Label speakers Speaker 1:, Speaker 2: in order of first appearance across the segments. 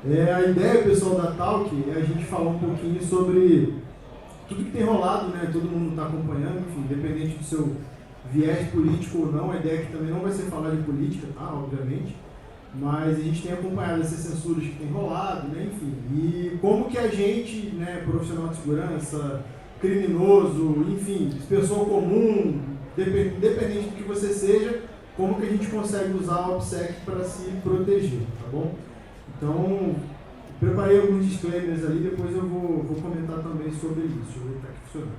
Speaker 1: A ideia, pessoal, da Talk é a gente falar um pouquinho sobre tudo que tem rolado, né? Todo mundo está acompanhando, enfim, independente do seu viés político ou não. A ideia aqui também não vai ser falar de política, tá? Obviamente. Mas a gente tem acompanhado essas censuras que tem rolado, né? Enfim. E como que a gente, né, profissional de segurança, criminoso, enfim, pessoa comum, independente do que você seja, como que a gente consegue usar a OPSEC para se proteger, tá bom? Então, preparei alguns disclaimers ali, depois eu vou comentar também sobre isso, deixa eu ver como está funcionando.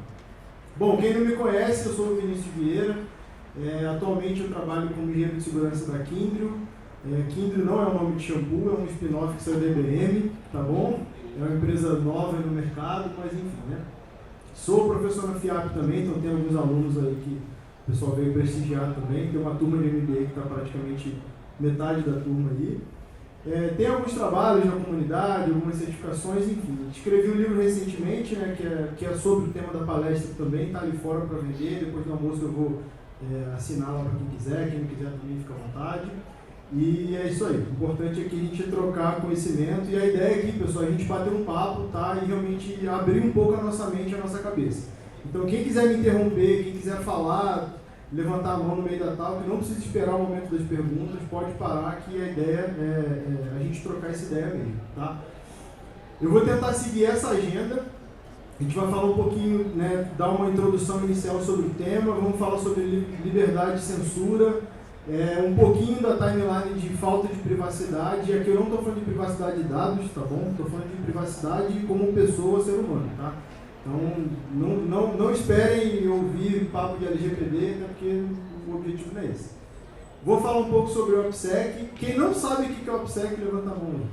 Speaker 1: Bom, quem não me conhece, eu sou o Vinícius Vieira, atualmente eu trabalho como engenheiro de segurança da Kindrio. Kindrio não é o nome de shampoo, é um spin-off que saiu da IBM, tá bom? É uma empresa nova no mercado, mas enfim, né? Sou professor na FIAP também, então tem alguns alunos aí que o pessoal veio prestigiar também, tem uma turma de MBA que está praticamente metade da turma aí. Tem alguns trabalhos na comunidade, algumas certificações, enfim. Escrevi um livro recentemente, né, que é sobre o tema da palestra também, está ali fora para vender, depois do almoço eu vou assinar lá para quem não quiser também fica à vontade. E é isso aí, o importante é que a gente trocar conhecimento e a ideia aqui, pessoal, é a gente bater um papo, tá, e realmente abrir um pouco a nossa mente, a nossa cabeça. Então quem quiser me interromper, quem quiser falar, levantar a mão no meio da talk, não precisa esperar o momento das perguntas, pode parar que a ideia é a gente trocar essa ideia mesmo, tá? Eu vou tentar seguir essa agenda, a gente vai falar um pouquinho, né, dar uma introdução inicial sobre o tema, vamos falar sobre liberdade e censura, um pouquinho da timeline de falta de privacidade, e aqui eu não estou falando de privacidade de dados, tá bom? Estou falando de privacidade como pessoa, ser humano, tá? Então, não esperem ouvir papo de LGPD, né, porque o objetivo não é esse. Vou falar um pouco sobre o OPSEC. Quem não sabe o que é o OPSEC, levanta a mão aí.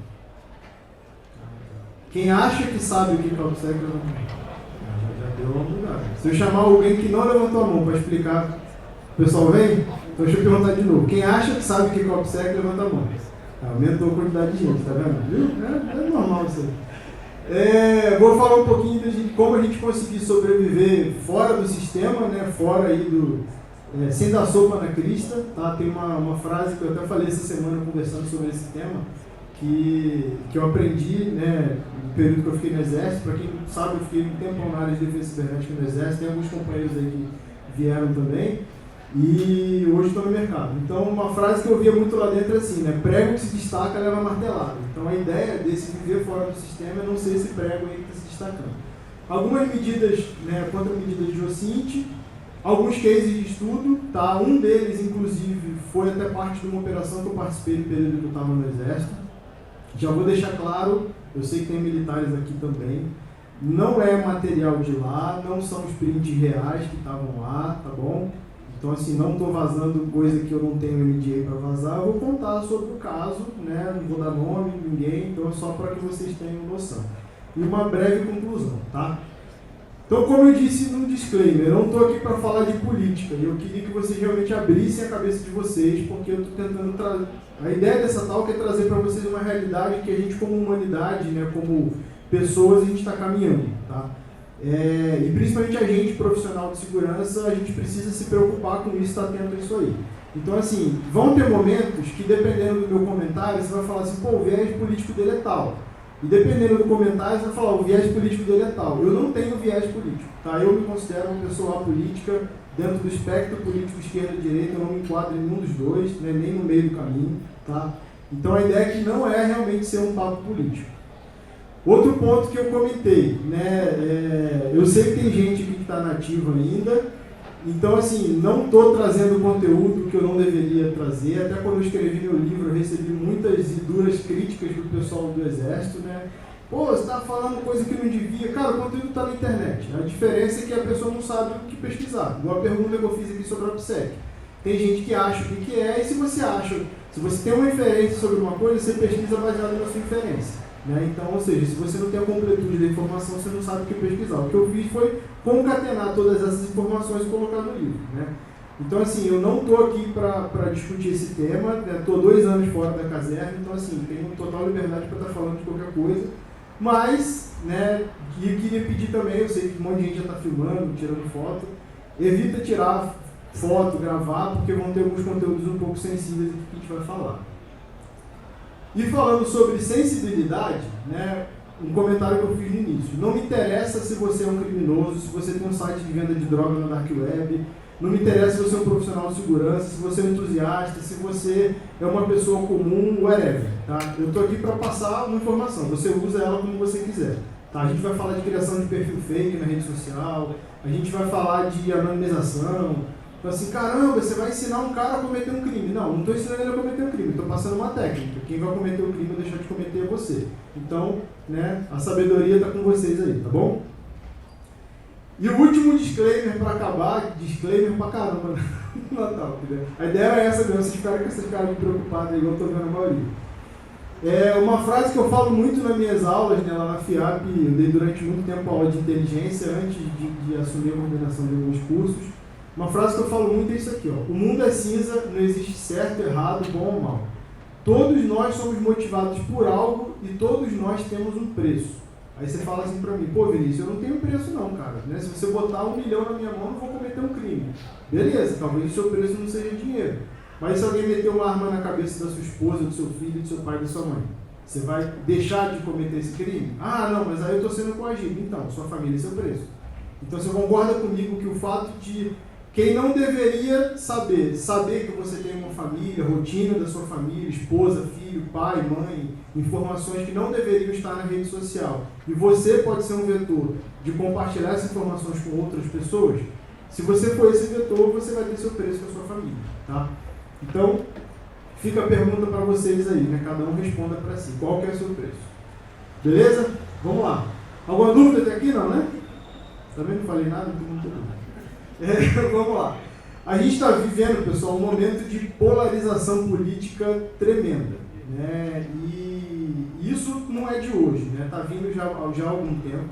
Speaker 1: Quem acha que sabe o que é o OPSEC, levanta a mão. Já deu um lugar. Se eu chamar alguém que não levantou a mão para explicar, o pessoal vem? Então deixa eu perguntar de novo. Quem acha que sabe o que é o OPSEC, levanta a mão. Aumentou a quantidade de gente, tá vendo? Viu? É normal isso aí. Vou falar um pouquinho de como a gente conseguir sobreviver fora do sistema, né, fora aí sem dar sopa na crista, tá? Tem uma frase que eu até falei essa semana conversando sobre esse tema, que eu aprendi, né, no período que eu fiquei no Exército. Para quem não sabe, eu fiquei um tempo na área de defesa cibernética no Exército, tem alguns companheiros aí que vieram também, e hoje estou no mercado. Então, uma frase que eu via muito lá dentro é assim, né? Prego que se destaca leva martelada. Então, a ideia desse viver fora do sistema é não ser esse prego aí que está se destacando. Algumas medidas, né, contra-medidas de OSINT, alguns cases de estudo, tá? Um deles, inclusive, foi até parte de uma operação que eu participei no período que eu estava no Exército. Já vou deixar claro, eu sei que tem militares aqui também, não é material de lá, não são os prints reais que estavam lá, tá bom? Então, assim, não estou vazando coisa que eu não tenho NDA para vazar, eu vou contar sobre o caso, né? Não vou dar nome de ninguém, então é só para que vocês tenham noção. E uma breve conclusão, tá? Então, como eu disse no disclaimer, eu não estou aqui para falar de política, e eu queria que vocês realmente abrissem a cabeça de vocês, porque eu estou tentando trazer... A ideia dessa talk é trazer para vocês uma realidade que a gente, como humanidade, né, como pessoas, a gente está caminhando, tá? E principalmente a gente, profissional de segurança, a gente precisa se preocupar com isso, estar atento a isso aí. Então, assim, vão ter momentos que, dependendo do meu comentário, você vai falar assim, pô, o viés político dele é tal. E dependendo do comentário, você vai falar, o viés político dele é tal. Eu não tenho viés político, tá? Eu me considero uma pessoa apolítica, dentro do espectro político esquerda e direita, eu não me enquadro em nenhum dos dois, né, nem no meio do caminho, tá? Então, a ideia é que não é realmente ser um papo político. Outro ponto que eu comentei, né, eu sei que tem gente aqui que está nativa ainda, então, assim, não estou trazendo conteúdo que eu não deveria trazer. Até quando eu escrevi meu livro, eu recebi muitas e duras críticas do pessoal do Exército, né? Pô, você está falando coisa que não devia. Cara, o conteúdo está na internet. A diferença é que a pessoa não sabe o que pesquisar. Igual a pergunta que eu fiz aqui sobre a OPSEC. Tem gente que acha o que é, e se você tem uma inferência sobre uma coisa, você pesquisa baseado na sua inferência. Né? Então, ou seja, se você não tem a completude da informação, você não sabe o que pesquisar. O que eu fiz foi concatenar todas essas informações e colocar no livro. Né? Então, assim, eu não estou aqui para discutir esse tema, estou 2 anos fora da caserna, então, assim, tenho total liberdade para estar falando de qualquer coisa, mas, né, eu queria pedir também, eu sei que um monte de gente já está filmando, tirando foto, evita tirar foto, gravar, porque vão ter alguns conteúdos um pouco sensíveis que a gente vai falar. E falando sobre sensibilidade, né, um comentário que eu fiz no início. Não me interessa se você é um criminoso, se você tem um site de venda de droga na Dark Web, não me interessa se você é um profissional de segurança, se você é um entusiasta, se você é uma pessoa comum, whatever. Tá? Eu estou aqui para passar uma informação, você usa ela como você quiser. Tá? A gente vai falar de criação de perfil fake na rede social, a gente vai falar de anonimização. Então assim, caramba, você vai ensinar um cara a cometer um crime. Não, não estou ensinando ele a cometer um crime, estou passando uma técnica. Quem vai cometer o crime ou deixar de cometer é você. Então, né, a sabedoria está com vocês aí, tá bom? E o último disclaimer para acabar, disclaimer pra caramba no Natal. Entendeu? A ideia era essa mesmo, vocês ficaram com essas caras preocupadas, igual eu estou vendo a maioria. É uma frase que eu falo muito nas minhas aulas, né, lá na FIAP, eu dei durante muito tempo aula de inteligência antes de assumir a coordenação de alguns cursos. Uma frase que eu falo muito é isso aqui, ó. O mundo é cinza, não existe certo, errado, bom ou mal. Todos nós somos motivados por algo e todos nós temos um preço. Aí você fala assim pra mim, pô Vinícius, eu não tenho preço não, cara. Né? Se você botar 1 milhão na minha mão, eu não vou cometer um crime. Beleza, talvez o seu preço não seja dinheiro. Mas se alguém meter uma arma na cabeça da sua esposa, do seu filho, do seu pai, da sua mãe, você vai deixar de cometer esse crime? Ah, não, mas aí eu estou sendo coagido. Então, sua família é seu preço. Então você concorda comigo que o fato de quem não deveria saber que você tem uma família, rotina da sua família, esposa, filho, pai, mãe, informações que não deveriam estar na rede social, e você pode ser um vetor de compartilhar essas informações com outras pessoas, se você for esse vetor, você vai ter seu preço com a sua família, tá? Então, fica a pergunta para vocês aí, né? Cada um responda para si, qual que é o seu preço? Beleza? Vamos lá. Alguma dúvida até aqui? Não, né? Também não falei nada, não tem muita dúvida. Vamos lá. A gente está vivendo, pessoal, um momento de polarização política tremenda, né? E isso não é de hoje, né? Está vindo já há algum tempo.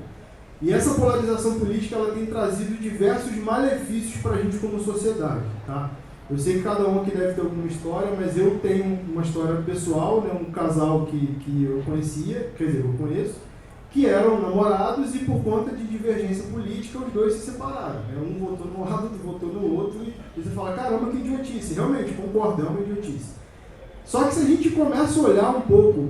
Speaker 1: E essa polarização política ela tem trazido diversos malefícios para a gente como sociedade, tá? Eu sei que cada um aqui deve ter alguma história, mas eu tenho uma história pessoal, né? Um casal que eu conhecia, quer dizer, eu conheço, que eram namorados e por conta de divergência política os dois se separaram. Né? Um votou no lado, outro votou no outro e você fala, caramba, que idiotice. Realmente, concordo, é uma idiotice. Só que se a gente começa a olhar um pouco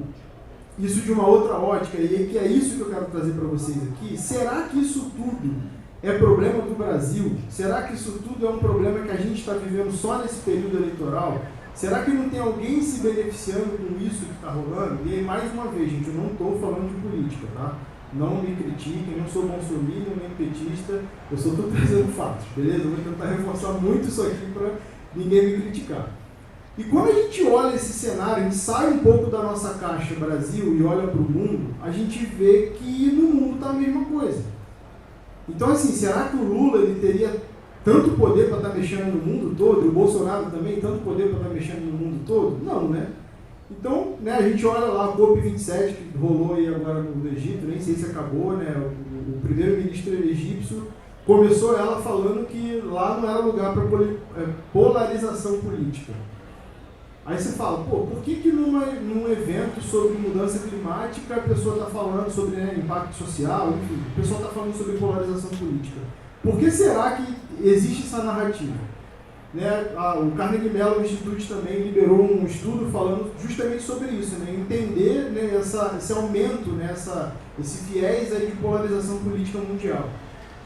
Speaker 1: isso de uma outra ótica, e que é isso que eu quero trazer para vocês aqui, será que isso tudo é problema do Brasil? Será que isso tudo é um problema que a gente está vivendo só nesse período eleitoral? Será que não tem alguém se beneficiando com isso que está rolando? E aí, mais uma vez, gente, eu não estou falando de política, tá? Não me critiquem, não sou bolsominion, nem petista, eu só estou trazendo fatos, beleza? Eu vou tentar reforçar muito isso aqui para ninguém me criticar. E quando a gente olha esse cenário, a gente sai um pouco da nossa caixa Brasil e olha para o mundo, a gente vê que no mundo está a mesma coisa. Então, assim, será que o Lula ele teria tanto poder para estar mexendo no mundo todo, e o Bolsonaro também tanto poder para estar mexendo no mundo todo? Não, né? Então, né, a gente olha lá a COP27, que rolou aí agora no Egito, nem sei se acabou, né? O primeiro-ministro egípcio começou ela falando que lá não era lugar para polarização política. Aí você fala, pô, por que num evento sobre mudança climática a pessoa está falando sobre, né, impacto social, enfim, o pessoal está falando sobre polarização política? Por que será que existe essa narrativa? Né, o Carnegie Mellon Institute também liberou um estudo falando justamente sobre isso, né, entender, né, esse aumento, né, esse viés aí de polarização política mundial.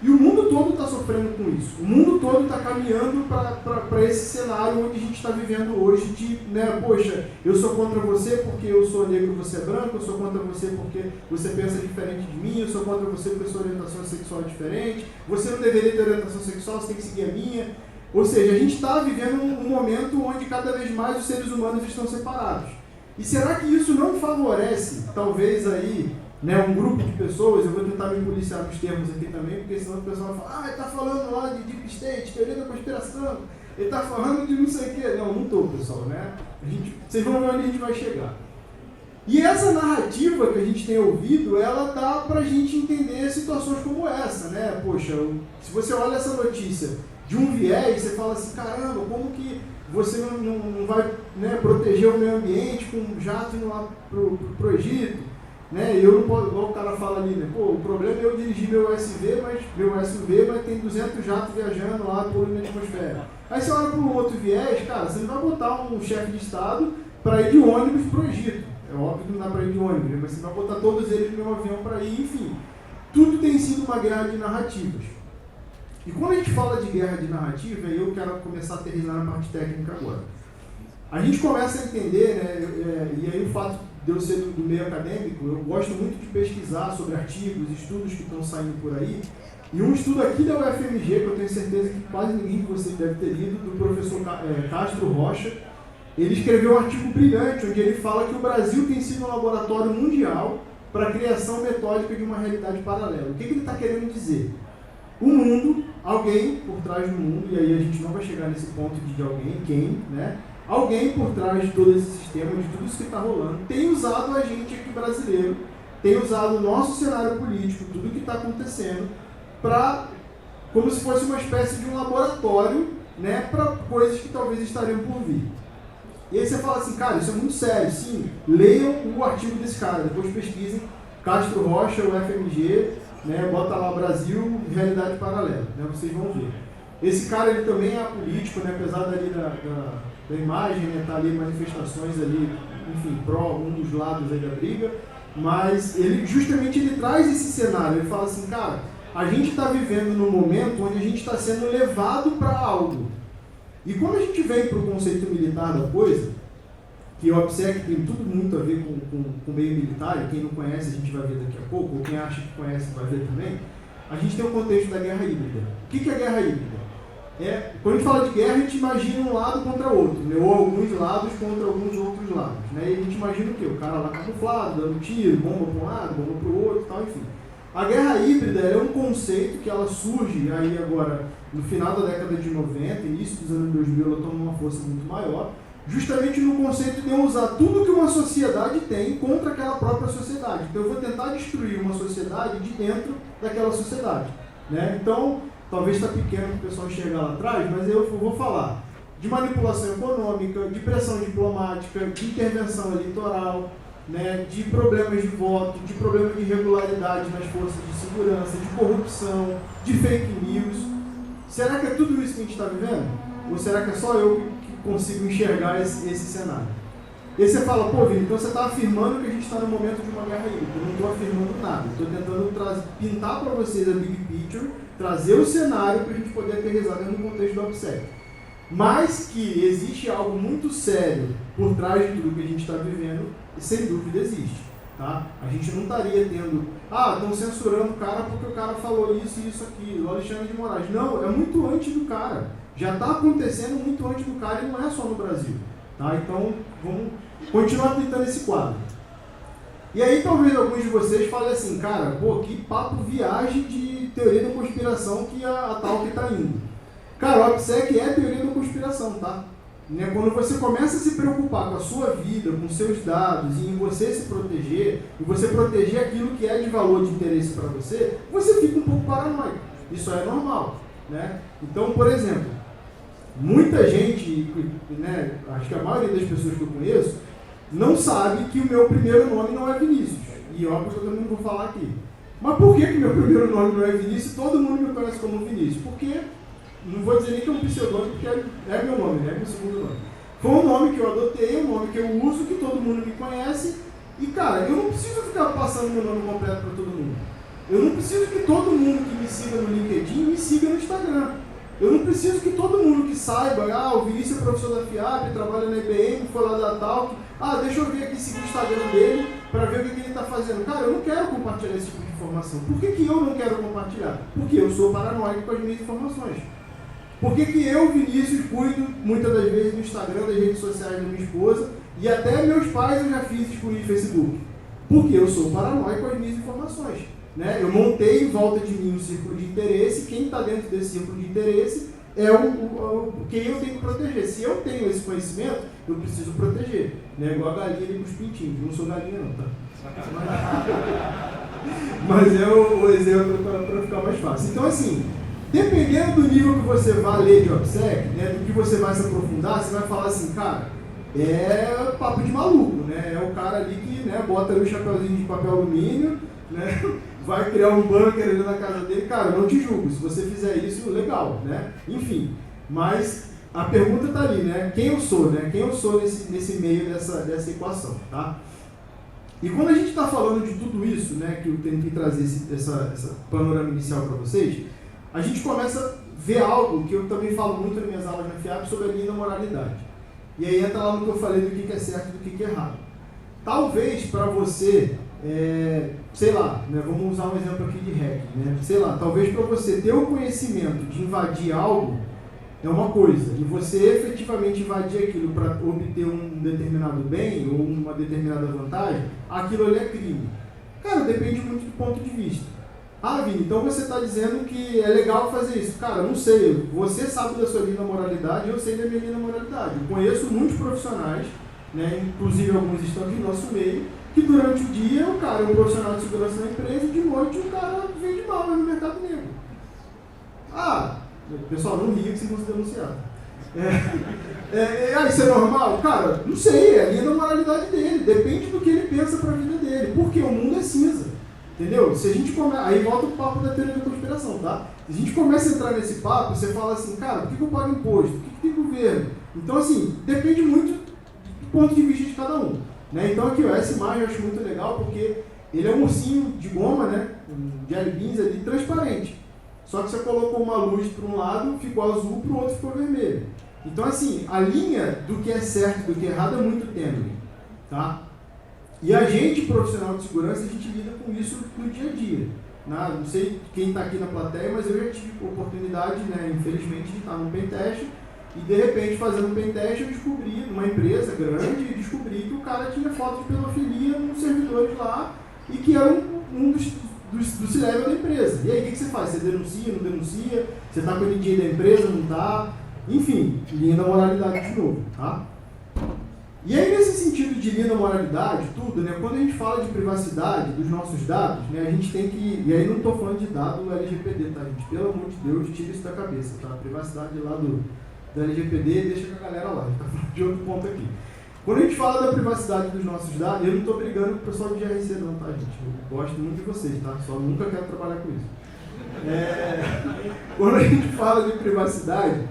Speaker 1: E o mundo todo está sofrendo com isso. O mundo todo está caminhando para esse cenário onde a gente está vivendo hoje de, né, poxa, eu sou contra você porque eu sou negro, você é branco, eu sou contra você porque você pensa diferente de mim, eu sou contra você porque sua orientação sexual é diferente, você não deveria ter orientação sexual, você tem que seguir a minha. Ou seja, a gente está vivendo um momento onde cada vez mais os seres humanos estão separados. E será que isso não favorece, talvez aí, né, um grupo de pessoas, eu vou tentar me policiar nos termos aqui também, porque senão o pessoal vai falar, ele está falando lá de Deep State, teoria da conspiração, ele está falando de não sei o quê. Não, não estou, pessoal, né? Vocês vão ver onde a gente vai chegar. E essa narrativa que a gente tem ouvido, ela dá para a gente entender situações como essa, né? Poxa, se você olha essa notícia de um viés, você fala assim, caramba, como que você não vai, né, proteger o meio ambiente com um jato indo lá pro Egito? Né? Eu não posso, igual o cara fala ali, né? Pô, o problema é eu dirigir meu SUV, mas tem 200 jatos viajando lá poluindo a atmosfera. Aí você olha para um outro viés, cara, você não vai botar um chefe de Estado para ir de ônibus pro Egito. é óbvio que não dá para ir de ônibus, né? Mas você vai botar todos eles no mesmo avião para ir, enfim. Tudo tem sido uma guerra de narrativas. E quando a gente fala de guerra de narrativa, eu quero começar a aterrissar na parte técnica agora. A gente começa a entender, né, e aí o fato de eu ser do meio acadêmico, eu gosto muito de pesquisar sobre artigos, estudos que estão saindo por aí. E um estudo aqui da UFMG, que eu tenho certeza que quase ninguém de vocês deve ter lido, do professor Castro Rocha. Ele escreveu um artigo brilhante, onde ele fala que o Brasil tem sido um laboratório mundial para a criação metódica de uma realidade paralela. O que ele está querendo dizer? O mundo, alguém por trás do mundo, e aí a gente não vai chegar nesse ponto de alguém, quem, né? Alguém por trás de todo esse sistema, de tudo isso que está rolando, tem usado a gente aqui brasileiro, tem usado o nosso cenário político, tudo o que está acontecendo, para, como se fosse uma espécie de um laboratório, né, para coisas que talvez estariam por vir. E aí você fala assim, cara, isso é muito sério, sim, leiam o artigo desse cara, depois pesquisem, Castro Rocha, UFMG, né, bota lá Brasil, realidade paralela, né, vocês vão ver. Esse cara, ele também é político, né, apesar dali da imagem, né, tá ali manifestações ali, enfim, pró um dos lados aí da briga, mas ele justamente ele traz esse cenário, ele fala assim, cara, a gente está vivendo num momento onde a gente está sendo levado para algo. E quando a gente vem para o conceito militar da coisa, que o OPSEC tem tudo muito a ver com o meio militar, e quem não conhece a gente vai ver daqui a pouco, ou quem acha que conhece vai ver também, a gente tem o contexto da guerra híbrida. O que é guerra híbrida? Quando a gente fala de guerra, a gente imagina um lado contra outro, né? Ou alguns lados contra alguns outros lados. Né? E a gente imagina o quê? O cara lá camuflado, dando tiro, bomba para um lado, bomba para o outro e tal, enfim. A guerra híbrida é um conceito que ela surge aí agora no final da década de 90, início dos anos 2000, ela toma uma força muito maior, justamente no conceito de eu usar tudo que uma sociedade tem contra aquela própria sociedade. Então eu vou tentar destruir uma sociedade de dentro daquela sociedade. Né? Então, talvez está pequeno para o pessoal enxergar lá atrás, mas eu vou falar de manipulação econômica, de pressão diplomática, de intervenção eleitoral, né, de problemas de voto, de problemas de irregularidade nas forças de segurança, de corrupção, de fake news. Será que é tudo isso que a gente está vivendo? Ou será que é só eu que consigo enxergar esse cenário? E aí você fala, pô, Vini, então você está afirmando que a gente está no momento de uma guerra híbrida. Eu não estou afirmando nada. Estou tentando pintar para vocês a big picture, trazer o cenário para a gente poder aterrissar dentro do contexto do OPSEC. Mas que existe algo muito sério por trás de tudo que a gente está vivendo, sem dúvida existe. Tá? A gente não estaria tendo, estão censurando o cara porque o cara falou isso e isso aqui, o Alexandre de Moraes. Não, é muito antes do cara. Já está acontecendo muito antes do cara e não é só no Brasil. Tá? Então, vamos continuar pintando esse quadro. E aí talvez alguns de vocês falem assim, cara, pô, que papo viagem de teoria da conspiração que a tal que está indo. Cara, o OPSEC é teoria da conspiração, tá? Né? Quando você começa a se preocupar com a sua vida, com seus dados, e em você se proteger, e você proteger aquilo que é de valor de interesse para você, você fica um pouco paranoico. Isso é normal. Né? Então, por exemplo, muita gente, né, acho que a maioria das pessoas que eu conheço, não sabe que o meu primeiro nome não é Vinícius. E óbvio que eu também não vou falar aqui. Mas por que meu primeiro nome não é Vinícius e todo mundo me conhece como Vinícius? Porque, não vou dizer nem que é um pseudônimo, porque é meu nome, é meu segundo nome. Foi um nome que eu adotei, um nome que eu uso, que todo mundo me conhece. E, cara, eu não preciso ficar passando meu nome completo para todo mundo. Eu não preciso que todo mundo que me siga no LinkedIn me siga no Instagram. Eu não preciso que todo mundo que saiba, o Vinícius é professor da FIAP, trabalha na IBM, foi lá da Talk, deixa eu ver aqui, seguir o Instagram dele, para ver o que ele está fazendo. Cara, eu não quero compartilhar esse tipo de informação. Por que eu não quero compartilhar? Porque eu sou paranoico com as minhas informações. Por que eu, Vinícius, cuido muitas das vezes do Instagram, das redes sociais da minha esposa, e até meus pais eu já fiz excluir do Facebook? Porque eu sou paranoico com as minhas informações. Né? Eu montei em volta de mim um círculo de interesse, quem está dentro desse círculo de interesse é quem eu tenho que proteger. Se eu tenho esse conhecimento, eu preciso proteger. Né? Igual a galinha ali com os pintinhos. Eu não sou galinha não, tá? Mas é o exemplo para ficar mais fácil. Então, assim, dependendo do nível que você vai ler de OPSEC, né, do que você vai se aprofundar, você vai falar assim, cara, é papo de maluco, né? É o cara ali que, né, bota ali o chapeuzinho de papel alumínio, né? Vai criar um bunker ali na casa dele, cara, eu não te julgo, se você fizer isso, legal, né? Enfim, mas a pergunta está ali, né? Quem eu sou, né? Quem eu sou nesse meio dessa equação, tá? E quando a gente está falando de tudo isso, né, que eu tentei trazer essa panorama inicial para vocês, a gente começa a ver algo que eu também falo muito nas minhas aulas na FIAP sobre a linha da moralidade. E aí entra lá no que eu falei do que é certo e do que é errado. Talvez para você, sei lá, né, vamos usar um exemplo aqui de hacking, né, sei lá, talvez para você ter o conhecimento de invadir algo é uma coisa, e você efetivamente invadir aquilo para obter um determinado bem ou uma determinada vantagem, aquilo ali é crime. Cara, depende muito do ponto de vista. Ah, Vini, então você está dizendo que é legal fazer isso. Cara, não sei, você sabe da sua linha da moralidade, eu sei da minha linha da moralidade. Eu conheço muitos profissionais, né, inclusive alguns estão aqui no nosso meio, que durante o dia o cara é um profissional de segurança na empresa e de noite o cara vende mal no mercado negro. Ah, pessoal, não ria que vocês vão se denunciar. Isso é normal? Cara, não sei, é a linha da moralidade dele, depende do que ele pensa para a vida dele, porque o mundo é cinza. Entendeu? Se a gente aí volta o papo da teoria da conspiração, tá? Se a gente começa a entrar nesse papo, você fala assim, cara, por que eu pago imposto? Por que tem governo? Então, assim, depende muito do ponto de vista de cada um. Né? Então, aqui, ó, essa imagem eu acho muito legal porque ele é um ursinho de goma, né? Um jelly beans ali, transparente. Só que você colocou uma luz para um lado, ficou azul, para o outro ficou vermelho. Então, assim, a linha do que é certo e do que é errado é muito tênue, tá? E a gente, profissional de segurança, a gente lida com isso no dia a dia. Né? Não sei quem está aqui na plateia, mas eu já tive a oportunidade, né, infelizmente, de estar num pentest e, de repente, fazendo um pentest, eu descobri, numa empresa grande, descobri que o cara tinha foto de pedofilia nos servidores lá e que era um do C-level da empresa. E aí, o que você faz? Você denuncia, não denuncia? Você está com o NDA da empresa, não está? Enfim, linha da moralidade de novo, tá? E aí, nesse sentido de linha da moralidade, tudo, né? Quando a gente fala de privacidade dos nossos dados, né, a gente tem que... E aí não estou falando de dado do LGPD, tá, gente? Pelo amor de Deus, tira isso da cabeça, tá? A privacidade lá do LGPD, deixa com a galera lá. A gente está falando de outro ponto aqui. Quando a gente fala da privacidade dos nossos dados, eu não estou brigando com o pessoal de GRC não, tá, gente? Eu gosto muito de vocês, tá? Só nunca quero trabalhar com isso. Quando a gente fala de privacidade,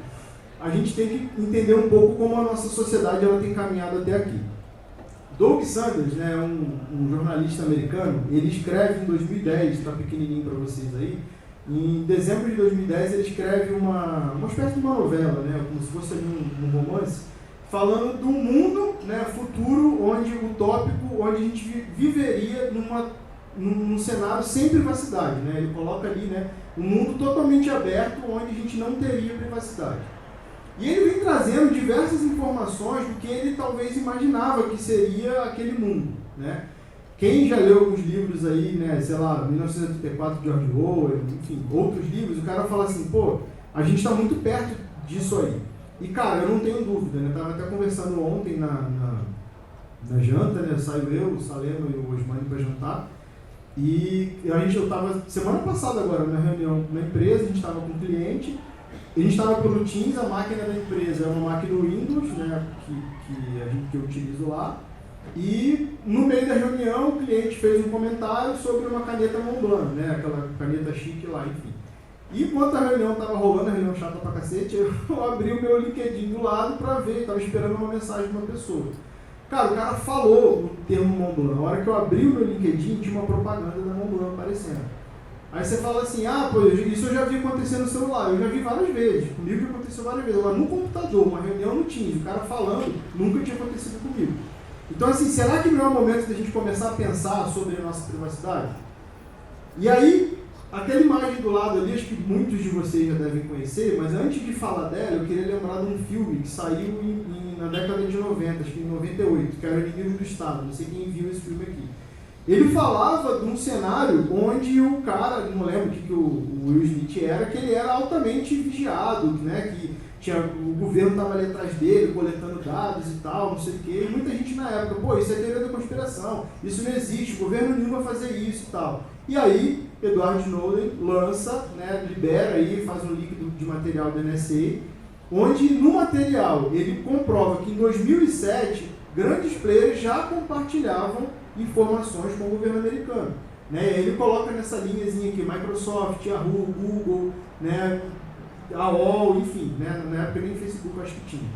Speaker 1: a gente tem que entender um pouco como a nossa sociedade ela tem caminhado até aqui. Doug Sanders, né, um jornalista americano, ele escreve em 2010, está pequenininho para vocês aí, em dezembro de 2010 ele escreve uma espécie de uma novela, né, como se fosse um romance, falando do mundo, né, futuro, onde utópico, onde a gente viveria num cenário sem privacidade. Né? Ele coloca ali, né, um mundo totalmente aberto, onde a gente não teria privacidade. E ele vem trazendo diversas informações do que ele talvez imaginava que seria aquele mundo. Né? Quem já leu alguns livros aí, né, sei lá, 1984 de George Orwell, enfim, outros livros, o cara fala assim, pô, a gente está muito perto disso aí. E, cara, eu não tenho dúvida, né? Eu estava até conversando ontem na janta, né? Saiu eu, o Salema e o Osmani para jantar. E eu estava, semana passada agora, na reunião na empresa, a gente estava com um cliente, a gente estava pelo Teams, a máquina da empresa é uma máquina Windows, né? Que eu utilizo lá. E, no meio da reunião, o cliente fez um comentário sobre uma caneta Montblanc, né? Aquela caneta chique lá, enfim. E enquanto a reunião estava rolando, a reunião chata pra cacete, eu abri o meu LinkedIn do lado para ver, estava esperando uma mensagem de uma pessoa. Cara, o cara falou o termo Montblanc. Na hora que eu abri o meu LinkedIn, tinha uma propaganda da Montblanc aparecendo. Aí você fala assim, pô, isso eu já vi acontecer no celular. Eu já vi várias vezes, comigo já aconteceu várias vezes. Agora, no computador, uma reunião no Teams, o cara falando, nunca tinha acontecido comigo. Então, assim, será que não é o momento da gente começar a pensar sobre a nossa privacidade? E aí, aquela imagem do lado ali, acho que muitos de vocês já devem conhecer, mas antes de falar dela, eu queria lembrar de um filme que saiu na década de 90, acho que em 98, que era O Inimigo do Estado, não sei quem viu esse filme aqui. Ele falava de um cenário onde o cara, não lembro o que o Will Smith era, que ele era altamente vigiado, né, que o governo estava ali atrás dele, coletando dados e tal, não sei o quê, e muita gente na época, pô, isso é teoria da conspiração, isso não existe, o governo nenhum vai fazer isso e tal. E aí, Edward Snowden lança, né, libera aí, faz um leak de material da NSA, onde no material ele comprova que em 2007 grandes players já compartilhavam informações com o governo americano. Né? Ele coloca nessa linhazinha aqui, Microsoft, Yahoo, Google, né, AOL, enfim, né, na época nem Facebook acho que tinha.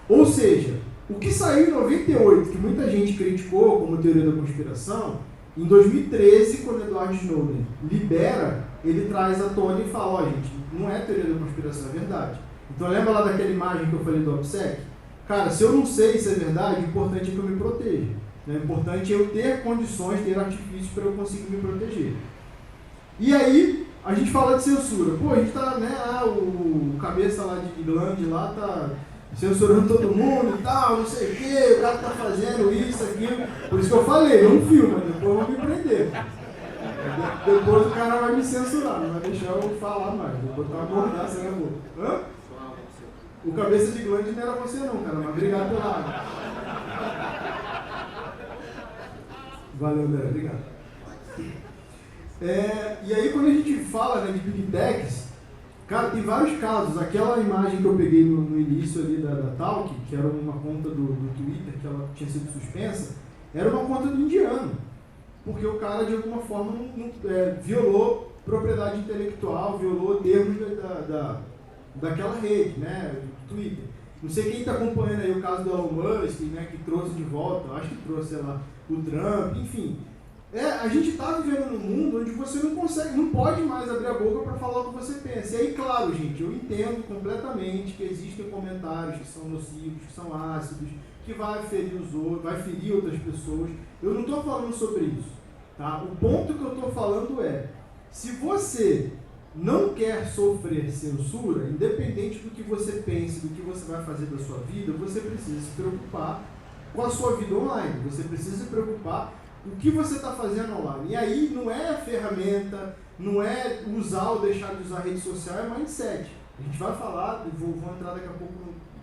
Speaker 1: Ou seja, O que saiu em 98, que muita gente criticou como teoria da conspiração, em 2013, quando Edward Snowden libera, ele traz à tona e fala, gente, não é teoria da conspiração, é verdade. Então lembra lá daquela imagem que eu falei do OPSEC? Cara, se eu não sei se é verdade, o importante é que eu me proteja. Né? O importante é eu ter condições, ter artifícios para eu conseguir me proteger. E aí, a gente fala de censura. Pô, a gente tá, né, o cabeça lá de Irlande lá tá censurando todo mundo e tal, não sei o quê, o cara tá fazendo isso, aquilo. Por isso que eu falei, não filma, depois vão me prender. Depois o cara vai me censurar, não vai deixar eu falar mais, vou botar uma mordaça na boca. Hã? O cabeça de Irlande não era você não, cara, mas obrigado pela água. Valeu, André, obrigado. E aí quando a gente fala, né, de Big Techs, cara, tem vários casos. Aquela imagem que eu peguei no início ali da Talk, que era uma conta do Twitter, que ela tinha sido suspensa, era uma conta do indiano. Porque o cara, de alguma forma, violou propriedade intelectual, violou termos daquela rede, né, do Twitter. Não sei quem está acompanhando aí o caso do Elon Musk, né, que trouxe de volta, acho que trouxe, sei lá, o Trump, enfim. A gente está vivendo num mundo onde você não pode mais abrir a boca para falar o que você pensa. E aí, claro, gente, eu entendo completamente que existem comentários que são nocivos, que são ácidos, que vai ferir os outros, vai ferir outras pessoas. Eu não estou falando sobre isso. Tá? O ponto que eu estou falando é, se você não quer sofrer censura, independente do que você pense, do que você vai fazer da sua vida, você precisa se preocupar com a sua vida online. Você precisa se preocupar o que você está fazendo online. E aí não é a ferramenta, não é usar ou deixar de usar a rede social, é mindset. A gente vai falar, vou entrar daqui a pouco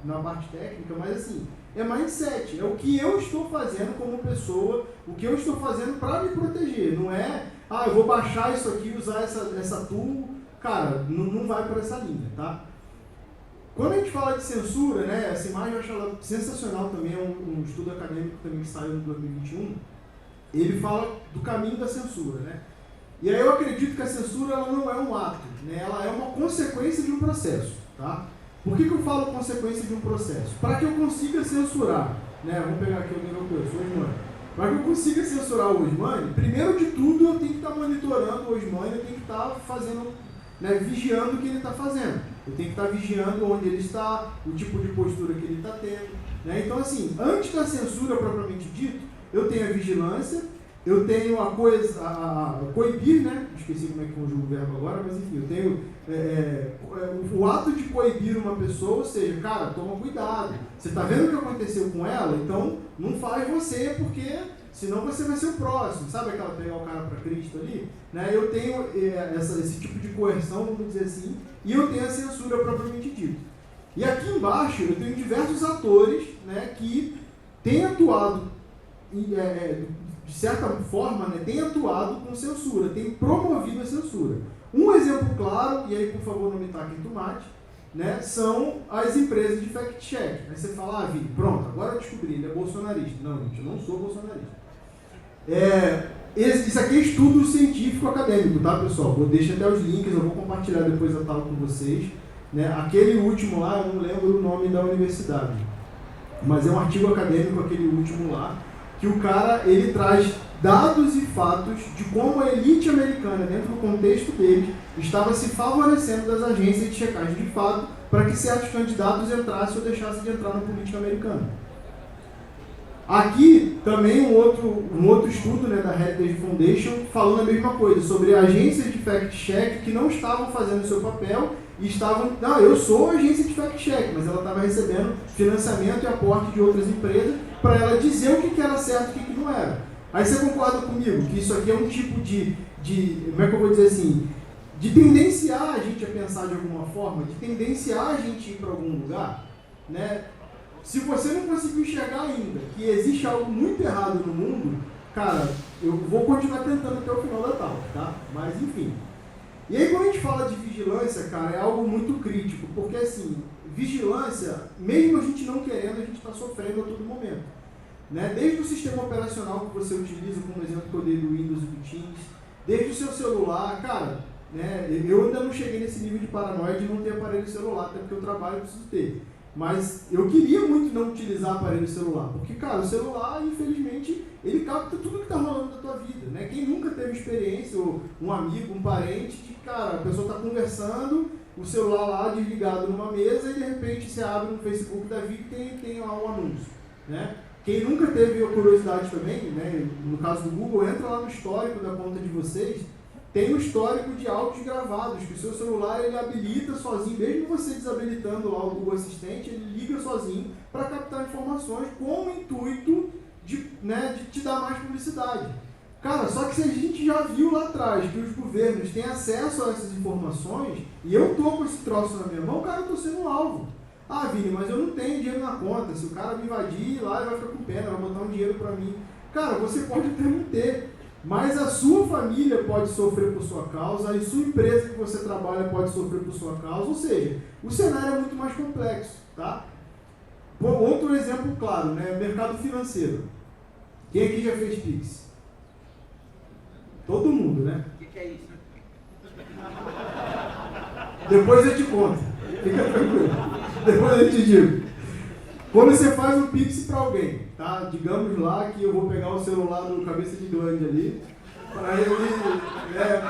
Speaker 1: na parte técnica, mas assim, é mindset. É o que eu estou fazendo como pessoa, o que eu estou fazendo para me proteger. Não é, eu vou baixar isso aqui e usar essa tool. Cara, não vai por essa linha, tá? Quando a gente fala de censura, né, essa imagem eu acho ela sensacional também, é um estudo acadêmico também que saiu em 2021. Ele fala do caminho da censura, né? E aí eu acredito que a censura ela não é um ato, né? Ela é uma consequência de um processo, tá? Por que eu falo consequência de um processo? Para que eu consiga censurar, né? Vamos pegar aqui o nível que eu sou, Osmani. Para que eu consiga censurar o Osmani, primeiro de tudo eu tenho que estar monitorando o Osmani, eu tenho que estar fazendo, né, vigiando o que ele está fazendo. Eu tenho que estar vigiando onde ele está, o tipo de postura que ele está tendo, né? Então assim, antes da censura propriamente dito, eu tenho a vigilância, eu tenho a coibir, né? Esqueci como é que conjuga o verbo agora, mas enfim, eu tenho o ato de coibir uma pessoa, ou seja, cara, toma cuidado. Você está vendo o que aconteceu com ela? Então não faz você, porque senão você vai ser o próximo. Sabe aquela pegar o cara para Cristo ali? Né? Eu tenho esse tipo de coerção, vamos dizer assim, e eu tenho a censura propriamente dita. E aqui embaixo eu tenho diversos atores, né, que têm atuado de certa forma, né, tem atuado com censura, tem promovido a censura. Um exemplo claro, e aí por favor não me taquem tomate, né, são as empresas de fact-check. Aí você fala, Vitor, pronto, agora eu descobri, ele é bolsonarista. Não, gente, eu não sou bolsonarista. Isso aqui é estudo científico acadêmico, tá, pessoal? Vou deixar até os links, eu vou compartilhar depois a tela com vocês. Né? Aquele último lá, eu não lembro o nome da universidade, mas é um artigo acadêmico, aquele último lá, que o cara, ele traz dados e fatos de como a elite americana, dentro do contexto deles, estava se favorecendo das agências de checagem de fato para que certos candidatos entrassem ou deixassem de entrar na política americana. Aqui também um outro estudo, né, da Heritage Foundation falando a mesma coisa, sobre agências de fact-check que não estavam fazendo o seu papel e estavam... eu sou agência de fact-check, mas ela estava recebendo financiamento e aporte de outras empresas para ela dizer o que era certo e o que não era. Aí você concorda comigo que isso aqui é um tipo de como é que eu vou dizer assim, de tendenciar a gente a pensar de alguma forma, de tendenciar a gente a ir para algum lugar, né? Se você não conseguiu enxergar ainda que existe algo muito errado no mundo, cara, eu vou continuar tentando até o final da tal, tá? Mas enfim. E aí quando a gente fala de vigilância, cara, é algo muito crítico, porque assim, vigilância, mesmo a gente não querendo, a gente está sofrendo a todo momento. Né? Desde o sistema operacional que você utiliza, como exemplo que eu dei do Windows e do Teams, desde o seu celular, cara, né? Eu ainda não cheguei nesse nível de paranoia de não ter aparelho celular, até porque eu trabalho e preciso ter. Mas eu queria muito não utilizar aparelho celular, porque, cara, o celular, infelizmente, ele capta tudo que está rolando da tua vida, né? Quem nunca teve experiência, ou um amigo, um parente, de, cara, a pessoa está conversando, o celular lá desligado numa mesa e, de repente, você abre no Facebook da vida e tem lá um anúncio, né? Quem nunca teve a curiosidade também, né? No caso do Google, entra lá no histórico da conta de vocês, tem um histórico de áudios gravados, que o seu celular ele habilita sozinho, mesmo você desabilitando lá o Google Assistente, ele liga sozinho para captar informações com o intuito de te dar mais publicidade. Cara, só que se a gente já viu lá atrás que os governos têm acesso a essas informações, e eu estou com esse troço na minha mão, cara, eu estou sendo um alvo. Ah, Vini, mas eu não tenho dinheiro na conta, se o cara me invadir lá, ele vai ficar com pena, vai botar um dinheiro para mim. Cara, você pode até não ter. Mas a sua família pode sofrer por sua causa, a sua empresa que você trabalha pode sofrer por sua causa, ou seja, o cenário é muito mais complexo, tá? Bom, outro exemplo claro, né? Mercado financeiro. Quem aqui já fez Pix? Todo mundo, né?
Speaker 2: O que é isso?
Speaker 1: Depois eu te conto, fica tranquilo. Depois eu te digo. Quando você faz um Pix para alguém, tá? Digamos lá que eu vou pegar o celular do cabeça de glande ali, para ele,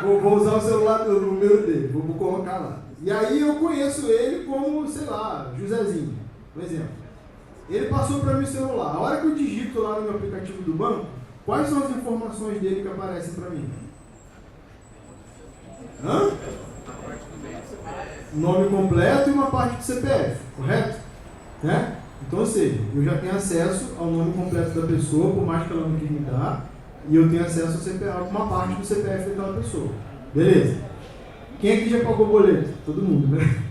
Speaker 1: vou usar o celular do número dele, vou colocar lá. E aí eu conheço ele como, sei lá, Josézinho, por exemplo. Ele passou para mim o celular. A hora que eu digito lá no meu aplicativo do banco, quais são as informações dele que aparecem para mim? Hã? Nome completo e uma parte do CPF, correto? Né? Então, ou seja, eu já tenho acesso ao nome completo da pessoa, por mais que ela não quis me dar, e eu tenho acesso ao CPF, a uma parte do CPF daquela pessoa. Beleza. Quem aqui já pagou boleto? Todo mundo, né?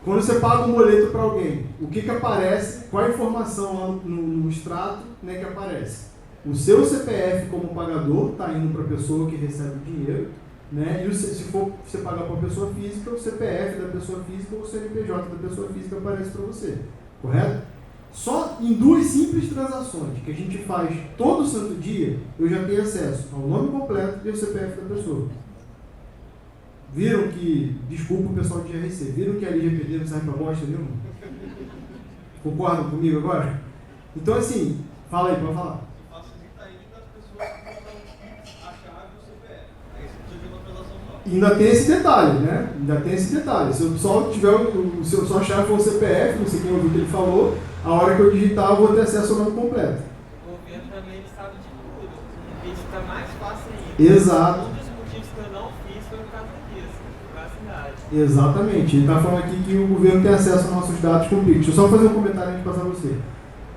Speaker 1: Quando você paga um boleto para alguém, o que aparece, qual a informação lá no extrato, né, que aparece? O seu CPF como pagador está indo para a pessoa que recebe o dinheiro, né? E se for você pagar para uma pessoa física, o CPF da pessoa física ou o CNPJ da pessoa física aparece para você. Correto? Só em duas simples transações que a gente faz todo santo dia, eu já tenho acesso ao nome completo e ao CPF da pessoa. Viram que, desculpa o pessoal de GRC, viram que a LGPD não serve para bosta nenhuma? Concordam comigo agora? Então assim, fala aí, pode falar.
Speaker 3: Facilita ainda as pessoas que botam a chave do CPF. Aí você precisa de uma transação só.
Speaker 1: Ainda tem esse detalhe, né? Ainda tem esse detalhe. Se eu só tiver se eu só achar for o CPF, não sei quem ouviu o que ele falou, a hora que eu digitar eu vou ter acesso ao nome completo.
Speaker 2: O governo também sabe de tudo. Isso fica mais fácil ainda.
Speaker 1: Exato.
Speaker 2: Um dos motivos que eu não fiz foi por causa disso, privacidade.
Speaker 1: Exatamente. Ele está falando aqui que o governo tem acesso aos nossos dados com o Pix. Deixa eu só fazer um comentário antes de passar a você.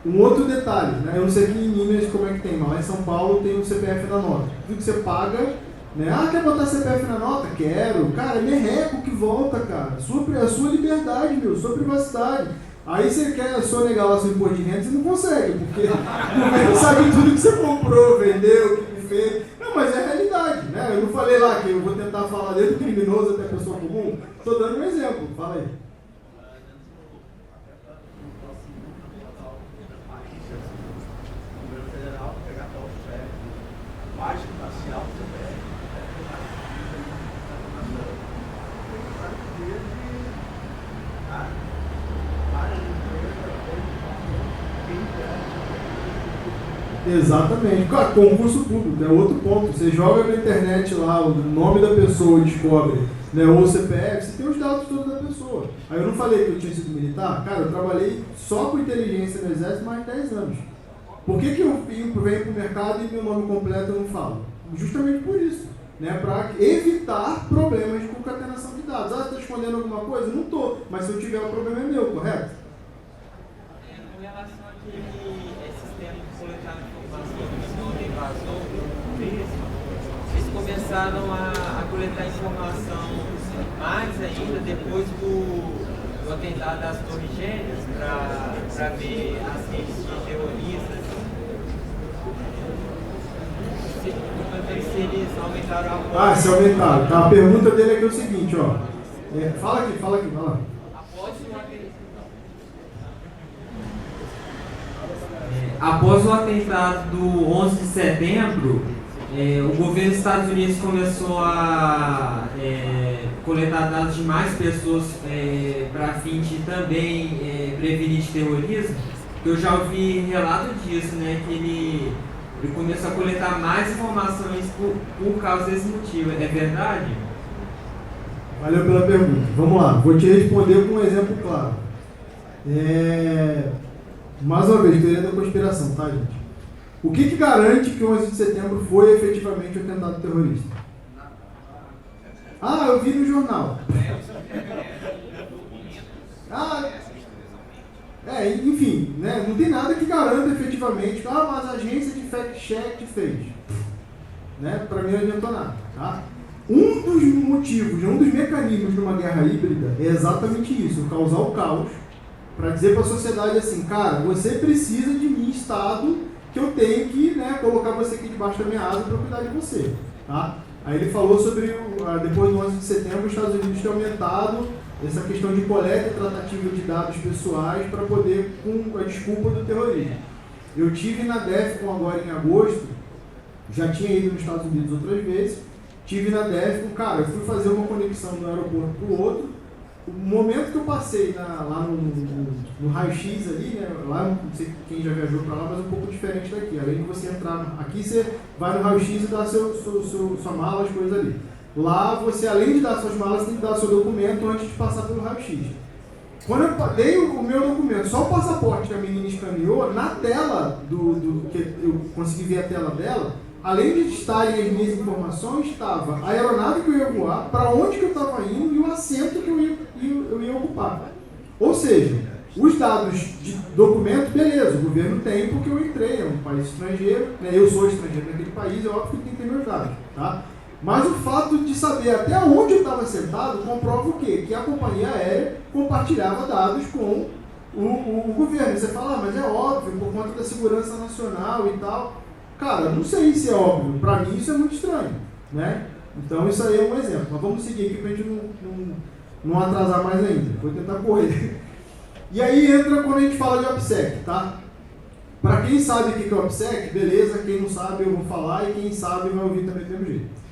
Speaker 1: Um outro detalhe, né? Eu não sei aqui em Minas como é que tem, mas lá em São Paulo tem o CPF na nota. Tudo que você paga, né? Ah, quer botar CPF na nota? Quero. Cara, é merreco que volta, cara. A sua liberdade, meu, sua privacidade. Aí você quer sonegar lá seu imposto de renda, você não consegue, porque o governo sabe tudo que você comprou, vendeu, o que fez. Não, mas é a realidade, né? Eu não falei lá que eu vou tentar falar desde o criminoso até a pessoa comum. Estou dando um exemplo, fala aí. Exatamente. Claro, concurso público, é outro ponto. Você joga na internet lá o nome da pessoa e descobre, né, ou o CPF, você tem os dados todos da pessoa. Aí eu não falei que eu tinha sido militar? Cara, eu trabalhei só com inteligência no Exército mais de 10 anos. Por que eu venho para o mercado e meu nome completo eu não falo? Justamente por isso. Né, para evitar problemas de concatenação de dados. Ah, você está escondendo alguma coisa? Não estou. Mas se eu tiver um problema é meu, correto?
Speaker 2: Em relação àquele sistema de coletar informação que ontem vazou, eles começaram a coletar informação mais ainda depois do atentado das Torres Gêmeas para ver as redes de terroristas. Se eles aumentaram a
Speaker 1: Ah, se aumentaram. Tá, a pergunta dele aqui é o seguinte, ó. Fala aqui, fala.
Speaker 4: Após o atentado do 11 de setembro,
Speaker 2: o governo dos Estados Unidos começou a coletar dados de mais pessoas para fim de também prevenir terrorismo. Eu já ouvi relato disso, né, que ele começou a coletar mais informações por causa desse motivo. É verdade?
Speaker 1: Valeu pela pergunta. Vamos lá, vou te responder com um exemplo claro. Mais uma vez, teoria da conspiração, tá, gente? O que garante que o 11 de setembro foi efetivamente um atentado terrorista? Ah, eu vi no jornal. Enfim, né? Não tem nada que garanta efetivamente. Mas a agência de fact-check fez. Né? Para mim não adiantou nada. Tá? Um dos motivos, um dos mecanismos de uma guerra híbrida é exatamente isso, causar o caos, para dizer para a sociedade assim, cara, você precisa de mim, Estado, que eu tenho que, né, colocar você aqui debaixo da minha asa para cuidar de você. Tá? Aí ele falou sobre, depois do 11 de setembro, os Estados Unidos têm aumentado essa questão de coleta e tratativa de dados pessoais para poder, com a desculpa do terrorismo. Eu tive na DEFCON agora em agosto, já tinha ido nos Estados Unidos outras vezes, tive na DEFCON, cara, eu fui fazer uma conexão do aeroporto para o outro, o momento que eu passei lá no raio-x ali, né, lá, não sei quem já viajou para lá, mas é um pouco diferente daqui. Além de você entrar aqui, você vai no raio-x e dá sua mala, as coisas ali. Lá, você, além de dar suas malas, tem que dar seu documento antes de passar pelo raio-x. Quando eu dei o meu documento, só o passaporte que a menina escaneou, na tela, que eu consegui ver a tela dela, além de estarem as minhas informações, estava a aeronave que eu ia voar, para onde que eu estava indo e o assento que eu ia ocupar. Ou seja, os dados de documento, beleza, o governo tem porque eu entrei, é um país estrangeiro, né, eu sou estrangeiro naquele país, é óbvio que tem que ter meus dados. Tá? Mas o fato de saber até onde eu estava sentado comprova o quê? Que a companhia aérea compartilhava dados com o governo. Você fala, mas é óbvio, por conta da segurança nacional e tal. Cara, não sei se é óbvio. Para mim isso é muito estranho. Né? Então isso aí é um exemplo. Mas vamos seguir aqui para a gente não atrasar mais ainda. Vou tentar correr. E aí entra quando a gente fala de OPSEC, tá? Para quem sabe o que é OPSEC, beleza. Quem não sabe eu vou falar e quem sabe vai ouvir também do mesmo jeito.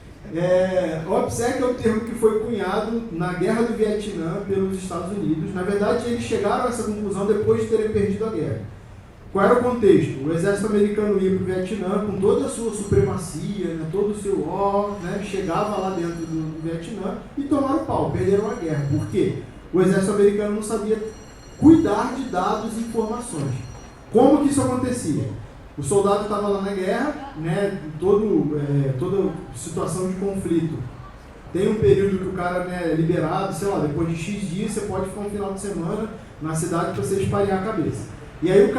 Speaker 1: OPSEC é o termo que foi cunhado na Guerra do Vietnã pelos Estados Unidos. Na verdade, eles chegaram a essa conclusão depois de terem perdido a guerra. Qual era o contexto? O exército americano ia para o Vietnã com toda a sua supremacia, né, todo o seu né, chegava lá dentro do Vietnã e tomaram o pau, perderam a guerra. Por quê? O exército americano não sabia cuidar de dados e informações. Como que isso acontecia? O soldado estava lá na guerra, né, toda situação de conflito. Tem um período que o cara, né, é liberado, sei lá, depois de X dias você pode ficar um final de semana na cidade para você espalhar a cabeça. E aí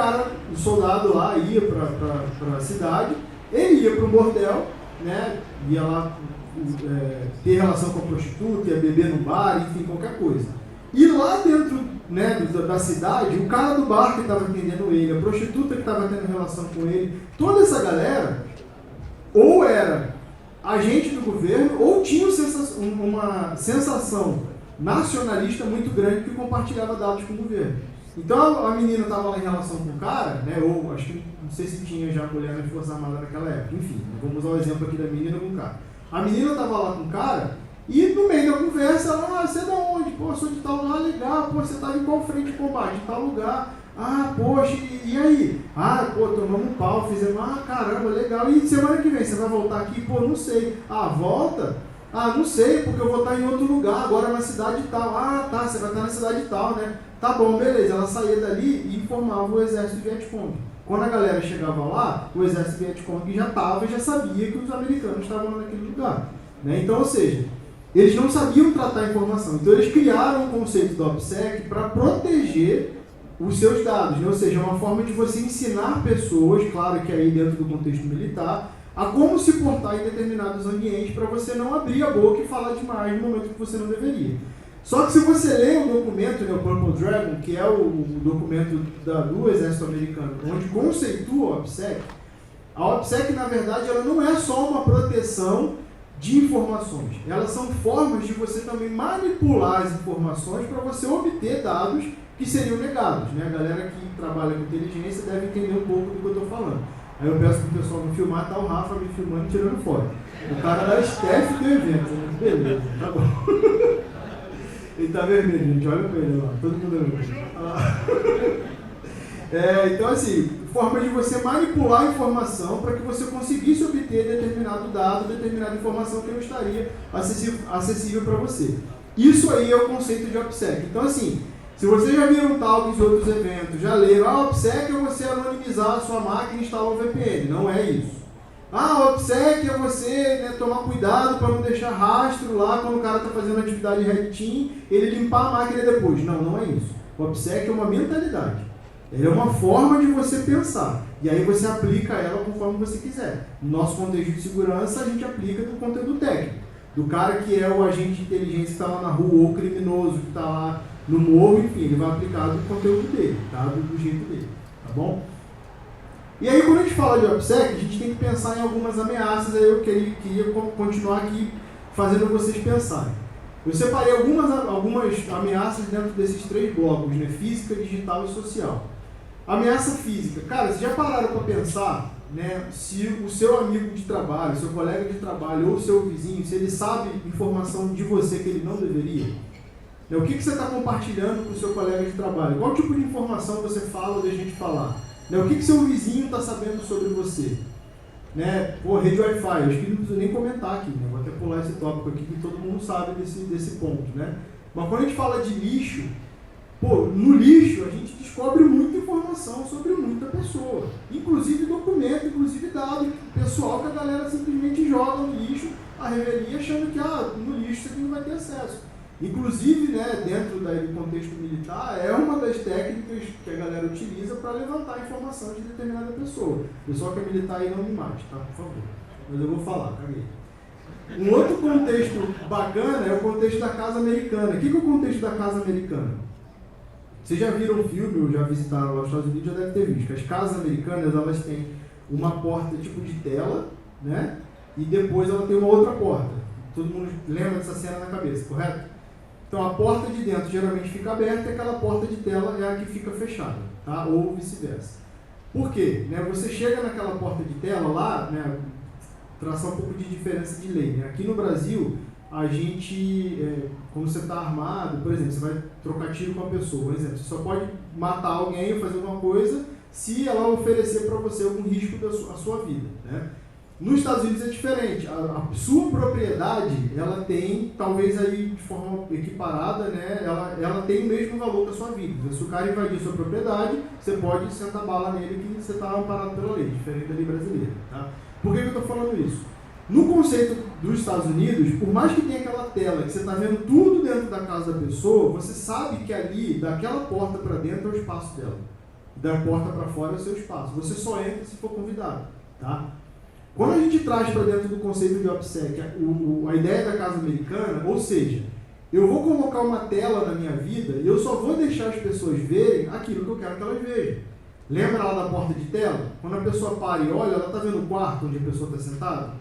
Speaker 1: o soldado lá ia para a cidade, ele ia para o bordel, né, ia lá ter relação com a prostituta, ia beber no bar, enfim, qualquer coisa. E lá dentro, né, da cidade, o cara do bar que estava atendendo ele, a prostituta que estava tendo relação com ele, toda essa galera, ou era agente do governo, ou tinha uma sensação nacionalista muito grande que compartilhava dados com o governo. Então a menina estava lá em relação com o cara, né, ou acho que não sei se tinha já mulher nas Forças Armadas naquela época, enfim, vamos usar o exemplo aqui da menina com o cara. A menina estava lá com o cara, e no meio da conversa, ela, você é da onde? Pô, sou de tal lugar, legal, pô, você tá em qual frente de combate? Em tal lugar. Ah, poxa, e aí? Ah, pô, tomamos um pau, fizemos, caramba, legal. E semana que vem, você vai voltar aqui? Pô, não sei. Ah, volta? Ah, não sei, porque eu vou estar em outro lugar, agora na cidade tal. Ah, tá, você vai estar na cidade tal, né? Tá bom, beleza. Ela saía dali e informava o exército de Vietcong. Quando a galera chegava lá, o exército de Vietcong já estava e já sabia que os americanos estavam naquele lugar. Né? Então, ou seja, eles não sabiam tratar a informação. Então, eles criaram o conceito do OPSEC para proteger os seus dados. Né? Ou seja, uma forma de você ensinar pessoas, claro que aí dentro do contexto militar, a como se portar em determinados ambientes para você não abrir a boca e falar demais no momento que você não deveria. Só que se você lê o documento, né, o Purple Dragon, que é o documento do Exército Americano, onde conceitua a OPSEC, na verdade, ela não é só uma proteção de informações. Elas são formas de você também manipular as informações para você obter dados que seriam negados. Né? A galera que trabalha com inteligência deve entender um pouco do que eu estou falando. Aí eu peço pro pessoal me filmar, tá o Rafa me filmando e tirando foto. O cara da staff do evento, né? Beleza, tá bom. Ele tá vermelho, gente, olha pra ele lá, todo mundo olhando. Então assim, forma de você manipular a informação para que você conseguisse obter determinado dado, determinada informação que não estaria acessível para você. Isso aí é o conceito de OPSEC. Então assim, se vocês já viram talks e outros eventos, já leram, OPSEC é você anonimizar a sua máquina e instalar um VPN. Não é isso. OPSEC é você tomar cuidado para não deixar rastro lá quando o cara está fazendo atividade Red Team, ele limpar a máquina depois. Não, não é isso. O OPSEC é uma mentalidade. Ele é uma forma de você pensar. E aí você aplica ela conforme você quiser. No nosso contexto de segurança, a gente aplica do conteúdo técnico. Do cara que é o agente de inteligência que está lá na rua, ou o criminoso que está lá no morro, enfim, ele vai aplicar do conteúdo dele, tá? Do jeito dele, tá bom? E aí, quando a gente fala de OPSEC, a gente tem que pensar em algumas ameaças, aí eu queria continuar aqui fazendo vocês pensarem. Eu separei algumas ameaças dentro desses 3 blocos, né? Física, digital e social. Ameaça física. Cara, vocês já pararam para pensar, né, se o seu amigo de trabalho, seu colega de trabalho ou o seu vizinho, se ele sabe informação de você que ele não deveria? Né, o que você está compartilhando com o seu colega de trabalho? Qual tipo de informação você fala ou deixa de falar? Né, o que seu vizinho está sabendo sobre você? Né, rede Wi-Fi, acho que não preciso nem comentar aqui, né, vou até pular esse tópico aqui que todo mundo sabe desse ponto. Né? Mas quando a gente fala de lixo, no lixo a gente descobre muita informação sobre muita pessoa, inclusive documento, inclusive dado pessoal que a galera simplesmente joga no lixo, a revelia, achando que no lixo você não vai ter acesso. Inclusive, né, dentro do contexto militar, é uma das técnicas que a galera utiliza para levantar a informação de determinada pessoa. O pessoal que é militar aí não me mate, tá? Por favor. Mas eu vou falar, caguei. Um outro contexto bacana é o contexto da casa americana. O que é o contexto da casa americana? Vocês já viram o filme, ou já visitaram lá os Estados Unidos, já deve ter visto. As casas americanas, elas têm uma porta tipo de tela, né? E depois ela tem uma outra porta. Todo mundo lembra dessa cena na cabeça, correto? Então a porta de dentro geralmente fica aberta e aquela porta de tela é a que fica fechada, tá? Ou vice-versa. Por quê? Né? Você chega naquela porta de tela lá, né? Traçar um pouco de diferença de lei. Né? Aqui no Brasil, a gente, quando você está armado, por exemplo, você vai trocar tiro com a pessoa, por exemplo, você só pode matar alguém ou fazer alguma coisa se ela oferecer para você algum risco da sua vida. Né? Nos Estados Unidos é diferente. A sua propriedade, ela tem, talvez aí de forma equiparada, né, ela tem o mesmo valor que a sua vida. Se o cara invadir sua propriedade, você pode sentar bala nele que você está amparado pela lei, diferente da lei brasileira. Tá? Por que eu estou falando isso? No conceito dos Estados Unidos, por mais que tenha aquela tela que você está vendo tudo dentro da casa da pessoa, você sabe que ali, daquela porta para dentro é o espaço dela. Da porta para fora é o seu espaço. Você só entra se for convidado. Tá? Quando a gente traz para dentro do conceito de OPSEC a ideia da casa americana, ou seja, eu vou colocar uma tela na minha vida e eu só vou deixar as pessoas verem aquilo que eu quero que elas vejam. Lembra lá da porta de tela? Quando a pessoa para e olha, ela está vendo o quarto onde a pessoa está sentada?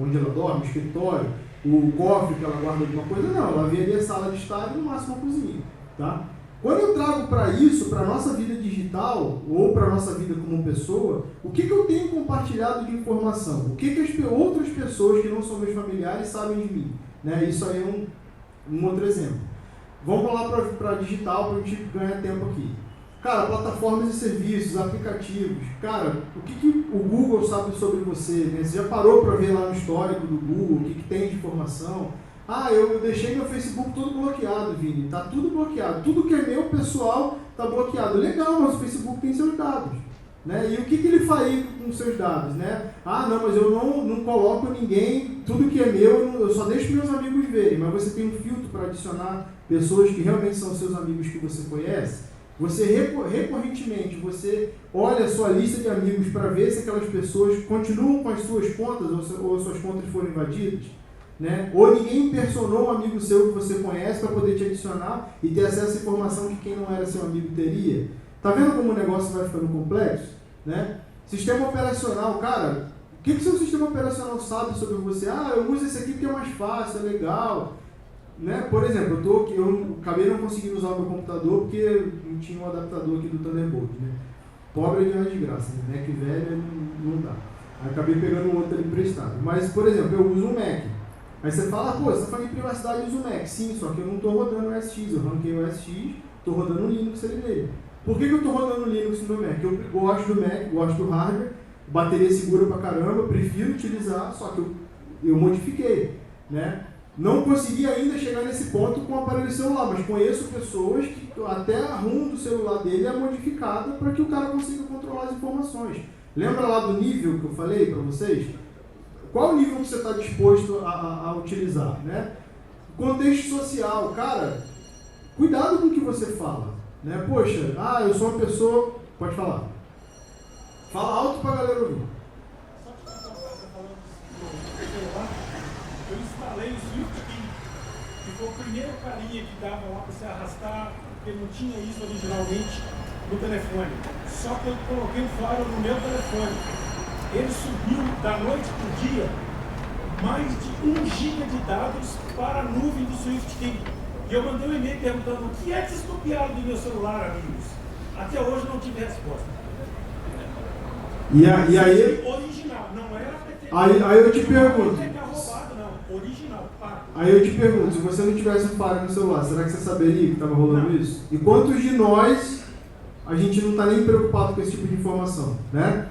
Speaker 1: Onde ela dorme, o escritório, o cofre que ela guarda alguma coisa? Não, ela vê ali a sala de estar e no máximo a cozinha. Tá? Quando eu trago para isso, para a nossa vida digital, ou para a nossa vida como pessoa, o que eu tenho compartilhado de informação? O que as outras pessoas que não são meus familiares sabem de mim? Né? Isso aí é um outro exemplo. Vamos lá para digital, para a gente ganhar tempo aqui. Cara, plataformas e serviços, aplicativos. Cara, o que o Google sabe sobre você? Né? Você já parou para ver lá no histórico do Google, o que tem de informação? Eu deixei meu Facebook todo bloqueado, Vini. Tá tudo bloqueado. Tudo que é meu pessoal tá bloqueado. Legal, mas o Facebook tem seus dados. Né? E o que ele faria com os seus dados? Né? Não, mas eu não coloco ninguém, tudo que é meu, eu só deixo meus amigos verem. Mas você tem um filtro para adicionar pessoas que realmente são seus amigos que você conhece? Você recorrentemente, você olha a sua lista de amigos para ver se aquelas pessoas continuam com as suas contas ou suas contas foram invadidas? Né? Ou ninguém impersonou um amigo seu que você conhece para poder te adicionar e ter acesso à informação que quem não era seu amigo teria? Tá vendo como o negócio vai ficando complexo? Né? Sistema operacional, cara, o que seu sistema operacional sabe sobre você? Eu uso esse aqui porque é mais fácil, é legal. Né? Por exemplo, eu acabei não conseguindo usar o meu computador porque não tinha um adaptador aqui do Thunderbolt. Né? Pobre é demais de graça, né? Mac velho não dá. Aí acabei pegando um outro ali emprestado. Mas, por exemplo, eu uso um Mac. Aí você fala, pô, você está falando em privacidade, eu uso o Mac. Sim, só que eu não estou rodando o OS X, eu ranquei o OS X, estou rodando o Linux ali nele. Por que eu estou rodando o Linux no meu Mac? Eu gosto do Mac, gosto do hardware, bateria segura pra caramba, prefiro utilizar, só que eu modifiquei, né? Não consegui ainda chegar nesse ponto com o aparelho celular, mas conheço pessoas que até a ROM do celular dele é modificada para que o cara consiga controlar as informações. Lembra lá do nível que eu falei para vocês? Qual o nível que você está disposto a utilizar, né? Contexto social, cara, cuidado com o que você fala, né? Poxa, eu sou uma pessoa... Pode falar. Fala alto para a galera ouvir.
Speaker 4: Só te contar uma coisa falando do celular. Eu instalei o SwiftKey, que foi o primeiro carinha que dava lá para você arrastar, porque não tinha isso originalmente no telefone. Só que eu coloquei o firewall no meu telefone. Ele subiu da noite para o dia mais de 1 GB de dados para a nuvem do SwiftKey. E eu mandei um e-mail perguntando o que é que vocês copiaram do meu celular, amigos. Até hoje não tive resposta.
Speaker 1: E aí...
Speaker 4: Original, não era PT.
Speaker 1: Aí eu te pergunto...
Speaker 4: roubado, não. Original, pago.
Speaker 1: Aí eu te pergunto, se você não tivesse um firewall no celular, será que você saberia que estava rolando isso? E quantos de nós a gente não está nem preocupado com esse tipo de informação, né?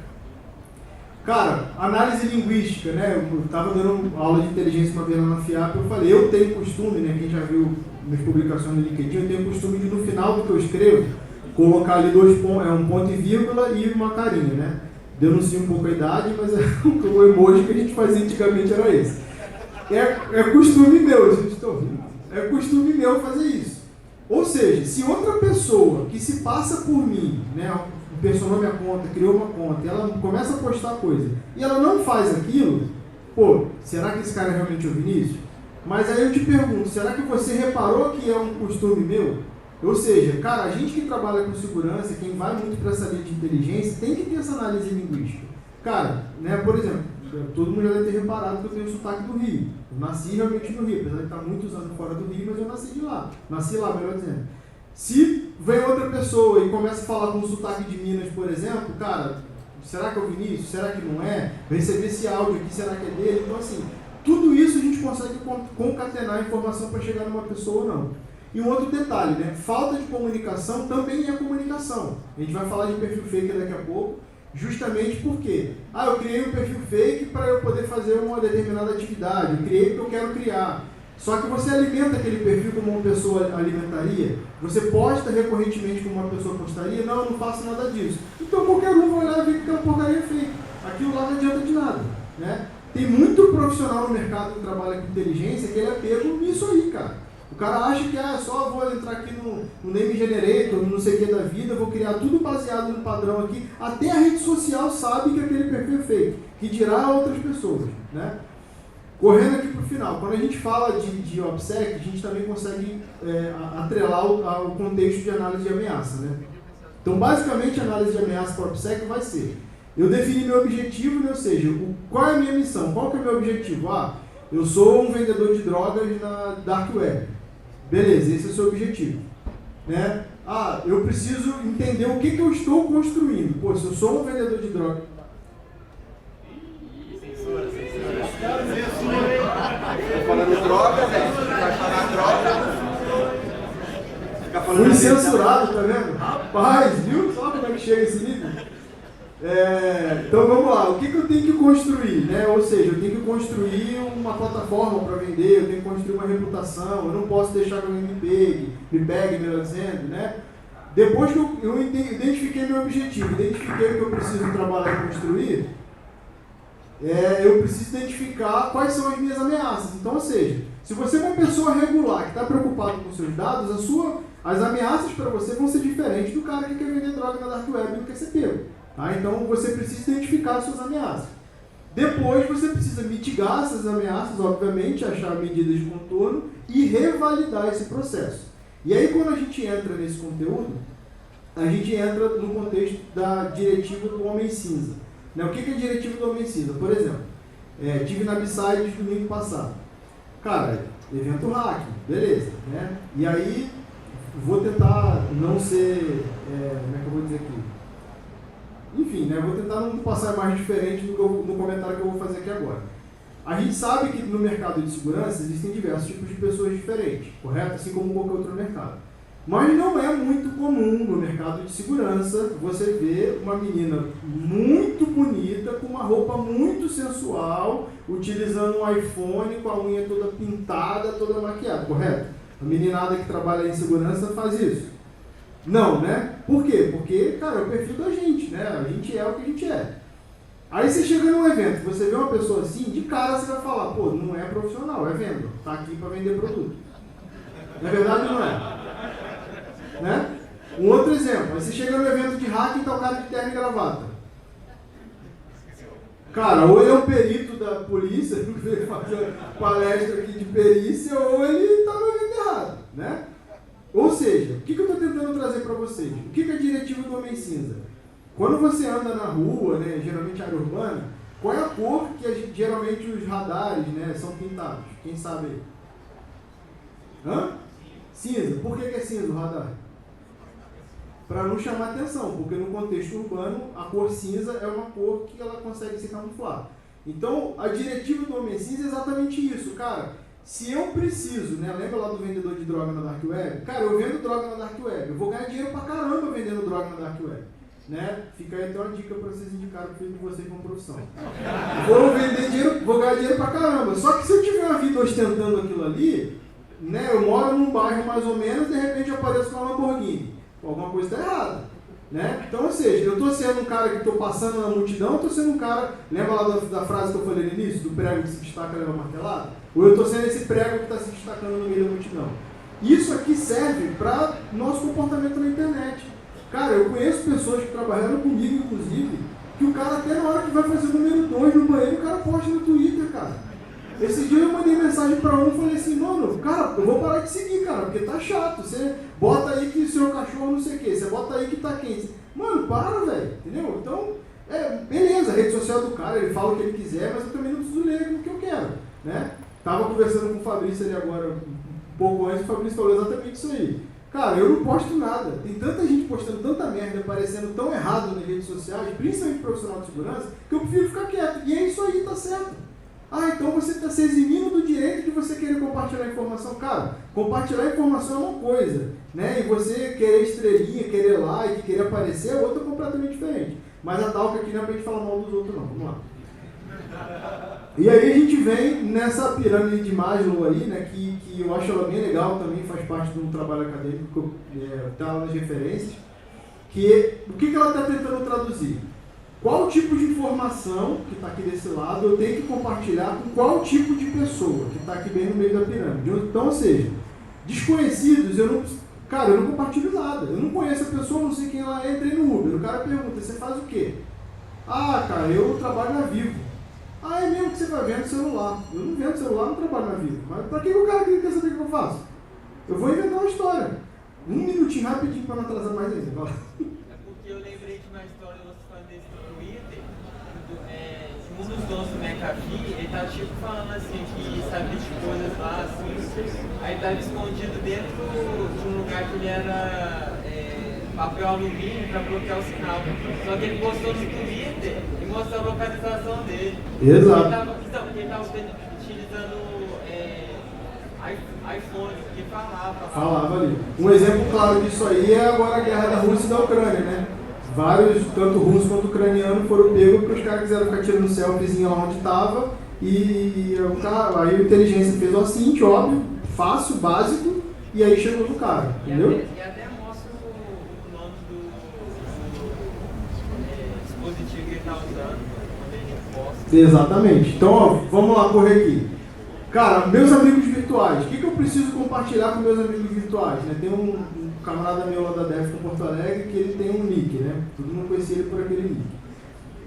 Speaker 1: Cara, análise linguística, né? Eu estava dando aula de inteligência uma vez na FIAP, eu falei, eu tenho costume, né? Quem já viu minhas publicações no LinkedIn, eu tenho costume de no final do que eu escrevo, colocar ali um ponto e vírgula e uma carinha, né? Denuncio um pouco a idade, mas o emoji que a gente fazia antigamente era esse. É costume meu, vocês estão ouvindo? É costume meu fazer isso. Ou seja, se outra pessoa que se passa por mim, né? Personou minha conta, criou uma conta, e ela começa a postar coisa, e ela não faz aquilo, pô, será que esse cara é realmente o Vinícius? Mas aí eu te pergunto, será que você reparou que é um costume meu? Ou seja, cara, a gente que trabalha com segurança, quem vai muito para essa linha de inteligência, tem que ter essa análise linguística. Cara, né, por exemplo, todo mundo já deve ter reparado que eu tenho sotaque do Rio. Eu nasci realmente no Rio, apesar de estar muitos anos fora do Rio, mas eu nasci de lá. Nasci lá, melhor dizendo. Se vem outra pessoa e começa a falar com o sotaque de Minas, por exemplo, cara, será que é o Vinícius? Será que não é? Receber esse áudio aqui, será que é dele? Então, assim, tudo isso a gente consegue concatenar a informação para chegar numa pessoa ou não. E um outro detalhe, né? Falta de comunicação também é comunicação. A gente vai falar de perfil fake daqui a pouco, justamente porque, eu criei um perfil fake para eu poder fazer uma determinada atividade, eu criei porque eu quero criar. Só que você alimenta aquele perfil como uma pessoa alimentaria? Você posta recorrentemente como uma pessoa postaria? Não, eu não faço nada disso. Então qualquer um vai olhar e ver que aquela porcaria é fake. Aquilo lá não adianta de nada, né? Tem muito profissional no mercado que trabalha com inteligência que ele é pego nisso aí, cara. O cara acha que só vou entrar aqui no name generator, no não sei o que da vida, vou criar tudo baseado no padrão aqui. Até a rede social sabe que aquele perfil é fake, que dirá outras pessoas, né? Correndo aqui para o final, quando a gente fala de OPSEC, a gente também consegue atrelar ao contexto de análise de ameaça, né? Então, basicamente, a análise de ameaça para o OPSEC vai ser, eu defini meu objetivo, né? Ou seja, qual é a minha missão? Qual que é o meu objetivo? Eu sou um vendedor de drogas na Dark Web. Beleza, esse é o seu objetivo, né? Eu preciso entender o que eu estou construindo. Pô, se eu sou um vendedor de drogas...
Speaker 3: Tá falando droga, velho. Vai falar droga.
Speaker 1: Fui censurado, tá vendo? Rapaz, viu só como é que chega esse nível? Então vamos lá, o que eu tenho que construir, né? Ou seja, eu tenho que construir uma plataforma para vender, eu tenho que construir uma reputação, eu não posso deixar que alguém me pegue, melhor dizendo, né? Depois que eu identifiquei meu objetivo, identifiquei o que eu preciso trabalhar e construir, eu preciso identificar quais são as minhas ameaças. Então, ou seja, se você é uma pessoa regular que está preocupado com seus dados, as ameaças para você vão ser diferentes do cara que quer vender droga na Dark Web e não quer ser pego. Então, você precisa identificar as suas ameaças. Depois, você precisa mitigar essas ameaças, obviamente, achar medidas de contorno e revalidar esse processo. E aí, quando a gente entra nesse conteúdo, a gente entra no contexto da diretiva do Homem Cinza. O que é a diretiva do Homem Cinza? Por exemplo, tive na Upside domingo passado. Cara, evento hack, beleza, né? E aí, vou tentar não ser, como é que eu vou dizer aqui? enfim, né, vou tentar não passar mais diferente no comentário que eu vou fazer aqui agora. A gente sabe que no mercado de segurança existem diversos tipos de pessoas diferentes, correto? Assim como qualquer outro mercado. Mas não é muito comum no mercado de segurança você ver uma menina muito bonita, com uma roupa muito sensual, utilizando um iPhone com a unha toda pintada, toda maquiada, correto? A meninada que trabalha em segurança faz isso. Não, né? Por quê? Porque, cara, é o perfil da gente, né? A gente é o que a gente é. Aí você chega num evento, você vê uma pessoa assim, de cara você vai falar, pô, não é profissional, é venda, tá aqui para vender produto. Na verdade não é. Né? Um outro exemplo, você chega no evento de hacking e tá o cara de terno e gravata. Cara, ou ele é um perito da polícia, que veio fazer palestra aqui de perícia, ou ele tá no evento errado, né? Ou seja, o que eu estou tentando trazer para vocês? O que é a diretiva do Homem Cinza? Quando você anda na rua, né, geralmente área urbana, qual é a cor que geralmente os radares, né, são pintados? Quem sabe aí? Hã? Cinza. Por que é cinza o radar? Para não chamar atenção, porque no contexto urbano a cor cinza é uma cor que ela consegue se camuflar. Então, a diretiva do Homem Cinza é exatamente isso, cara. Se eu preciso, né, lembra lá do vendedor de droga na Dark Web? Cara, eu vendo droga na Dark Web, eu vou ganhar dinheiro pra caramba vendendo droga na Dark Web. Né? Fica aí até uma dica para vocês indicarem o filho de vocês como profissão. Vou vender dinheiro, vou ganhar dinheiro pra caramba. Só que se eu tiver uma vida ostentando aquilo ali, né, eu moro num bairro mais ou menos, de repente eu apareço com uma Lamborghini. Alguma coisa está errada. Né? Então, ou seja, eu estou sendo um cara que estou passando na multidão, ou estou sendo um cara, lembra lá da frase que eu falei no início, do prego que se destaca leva martelada? Ou eu estou sendo esse prego que está se destacando no meio da multidão? Isso aqui serve para nosso comportamento na internet. Cara, eu conheço pessoas que trabalharam comigo, inclusive, que o cara até na hora que vai fazer o número 2 no banheiro, o cara posta no Twitter, cara. Esse dia eu mandei mensagem para um e falei assim, mano, cara, eu vou parar de seguir, cara, porque tá chato. Você bota aí que o seu cachorro não sei o que, você bota aí que tá quente. Mano, para, velho, entendeu? Então, beleza, a rede social do cara, ele fala o que ele quiser, mas eu também não preciso ler aquilo que eu quero, né? Tava conversando com o Fabrício ali agora, um pouco antes, o Fabrício falou exatamente isso aí. Cara, eu não posto nada. Tem tanta gente postando tanta merda, parecendo tão errado nas redes sociais, principalmente profissional de segurança, que eu prefiro ficar quieto. E é isso aí, tá certo. Ah, então você está se eximindo do direito de você querer compartilhar informação. Cara, compartilhar informação é uma coisa, né? E você querer estrelinha, querer like, querer aparecer é outra completamente diferente. Mas a talca aqui não é pra gente falar mal dos outros, não. Vamos lá. E aí a gente vem nessa pirâmide de Maslow aí, né, que eu acho ela bem legal, também faz parte de um trabalho acadêmico, está lá nas referências, que o que ela está tentando traduzir? Qual tipo de informação, que está aqui desse lado, eu tenho que compartilhar com qual tipo de pessoa, que está aqui bem no meio da pirâmide. Então, ou seja, desconhecidos, eu não compartilho nada, eu não conheço a pessoa, não sei quem ela é, entrei no Uber, o cara pergunta, você faz o quê? Ah, cara, eu trabalho na Vivo. Ah, é mesmo que você vai vendo celular. Eu não vendo celular, não trabalho na Vivo. Mas pra que o cara quer saber o que eu faço? Eu vou inventar uma história. Um minutinho rapidinho para não atrasar mais ainda.
Speaker 2: É porque eu lembrei de uma história, você falando desse no Twitter, um dos donos do McAfee, ele tá tipo falando assim, que sabia de coisas lá, assim, aí tava escondido dentro de um lugar que ele era papel alumínio para bloquear o sinal. Só que ele postou no Twitter e mostrou a localização dele.
Speaker 1: Exato.
Speaker 2: Ele estava utilizando iPhone, que falava.
Speaker 1: Falava ali. Um exemplo claro disso aí é agora a guerra da Rússia e da Ucrânia, né? Vários, tanto russos quanto ucranianos, foram pegos porque os caras quiseram ficar tirando selfiezinho lá onde estava e aí a inteligência fez o assinte, óbvio, fácil, básico, e aí chegou no cara, entendeu?
Speaker 2: E até mostra o nome do dispositivo que ele está usando quando ele posta.
Speaker 1: Exatamente. Então, ó, vamos lá correr aqui. Cara, meus amigos virtuais. O que eu preciso compartilhar com meus amigos virtuais? Né? Tem um camarada meu lá da DEF em Porto Alegre que ele tem um nick, né? Todo mundo conhecia ele por aquele nick.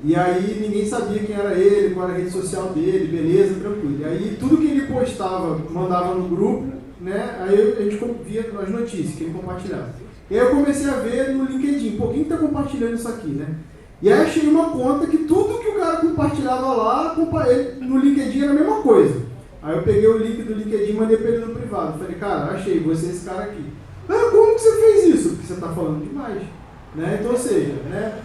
Speaker 1: E aí ninguém sabia quem era ele, qual era a rede social dele, beleza, tranquilo. E aí tudo que ele postava, mandava no grupo, né? Aí a gente via as notícias que ele compartilhava. E aí eu comecei a ver no LinkedIn, pô, quem está compartilhando isso aqui, né? E aí achei uma conta que tudo que o cara compartilhava lá, no LinkedIn era a mesma coisa. Aí eu peguei o link do LinkedIn e mandei para ele no privado. Falei, cara, achei, você é esse cara aqui. Ah, como que você fez isso? Porque você está falando demais. Né? Então, ou seja, né?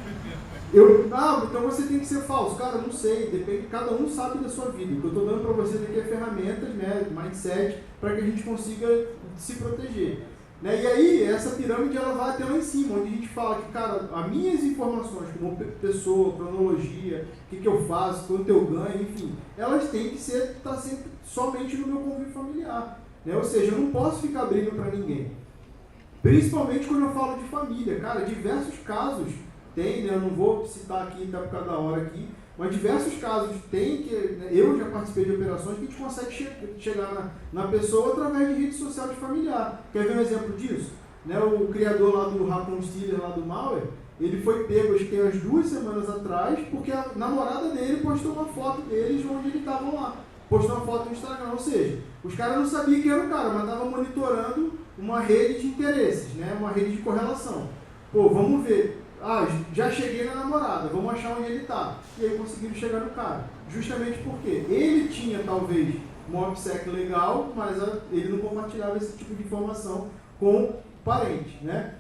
Speaker 1: Então você tem que ser falso. Cara, não sei, depende, cada um sabe da sua vida. O que eu estou dando para vocês aqui é ferramentas, né, mindset, para que a gente consiga se proteger. Né? E aí, essa pirâmide ela vai até lá em cima, onde a gente fala que, cara, as minhas informações, como pessoa, cronologia, o que eu faço, quanto eu ganho, enfim, elas têm que estar sempre somente no meu convívio familiar. Né? Ou seja, eu não posso ficar abrindo para ninguém. Principalmente quando eu falo de família. Cara, diversos casos tem, né? Eu não vou citar aqui, tá por causa da hora aqui, mas diversos casos tem que, né, eu já participei de operações que a gente consegue chegar na pessoa através de rede social de familiar. Quer ver um exemplo disso? Né, o criador lá do Raccoon Stealer, lá do Malware, ele foi pego, acho que tem umas 2 semanas atrás, porque a namorada dele postou uma foto deles onde eles estavam lá. Postou uma foto no Instagram, ou seja, os caras não sabiam quem era o cara, mas estavam monitorando uma rede de interesses, né, uma rede de correlação. Pô, vamos ver. Já cheguei na namorada, vamos achar onde ele está. E aí conseguiram chegar no cara. Justamente porque ele tinha, talvez, um OPSEC legal, mas ele não compartilhava esse tipo de informação com parentes, né?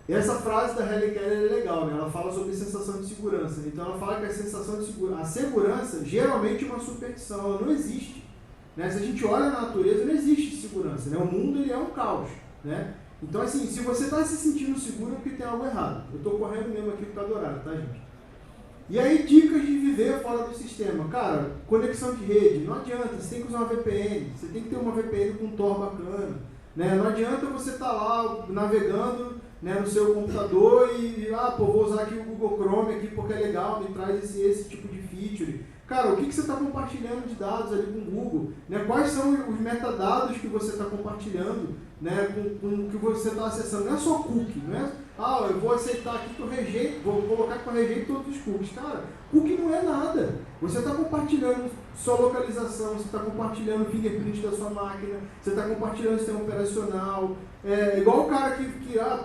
Speaker 1: Essa frase da Helen Keller é legal, né? Ela fala sobre sensação de segurança. Então ela fala que a sensação de segurança, a segurança, geralmente é uma superstição, ela não existe. Né? Se a gente olha na natureza, não existe segurança, né? O mundo ele é um caos, né? Então, assim, se você está se sentindo seguro é porque tem algo errado. Eu estou correndo mesmo aqui por causa do horário, tá, gente? E aí, dicas de viver fora do sistema. Cara, conexão de rede. Não adianta, você tem que usar uma VPN. Você tem que ter uma VPN com um Tor bacana. Né? Não adianta você estar lá navegando, né, no seu computador vou usar aqui o Google Chrome aqui porque é legal, me traz esse tipo de feature. Cara, o que você está compartilhando de dados ali com o Google? Né? Quais são os metadados que você está compartilhando, né, com o que você está acessando? Não é só cookie, não é? Eu vou aceitar aqui que eu rejeito, vou colocar que eu rejeito todos os cookies. Cara, cookie não é nada. Você está compartilhando sua localização, você está compartilhando o fingerprint da sua máquina, você está compartilhando o sistema operacional. Igual o cara que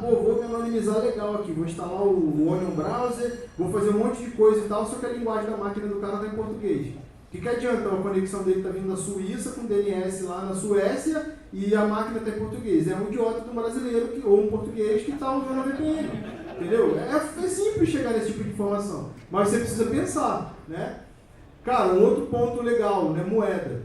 Speaker 1: vou me anonimizar legal aqui, vou instalar o Onion Browser, vou fazer um monte de coisa e tal, só que a linguagem da máquina do cara está em português. O que adianta? A conexão dele está vindo da Suíça, com DNS lá na Suécia, e a máquina está em português. É um idiota de um brasileiro ou um português que está usando a VPN. Entendeu? É simples chegar nesse tipo de informação, mas você precisa pensar, né? Cara, um outro ponto legal, né? Moeda.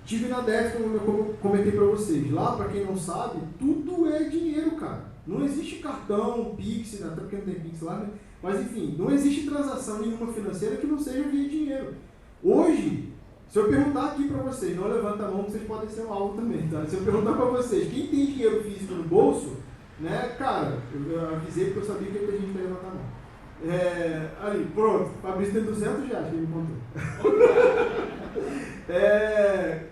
Speaker 1: Tive na DEF, como eu comentei para vocês. Lá, para quem não sabe, tudo é dinheiro, cara. Não existe cartão, Pix, até porque não tem Pix lá, né? Mas enfim, não existe transação nenhuma financeira que não seja via dinheiro. Hoje, se eu perguntar aqui para vocês, não levanta a mão que vocês podem ser um alvo também, tá? Se eu perguntar para vocês, quem tem dinheiro físico no bolso, né, cara, eu avisei porque eu sabia que muita gente ia levantar a mão. Ali, pronto, o Fabrício tem 200 reais que ele me contou.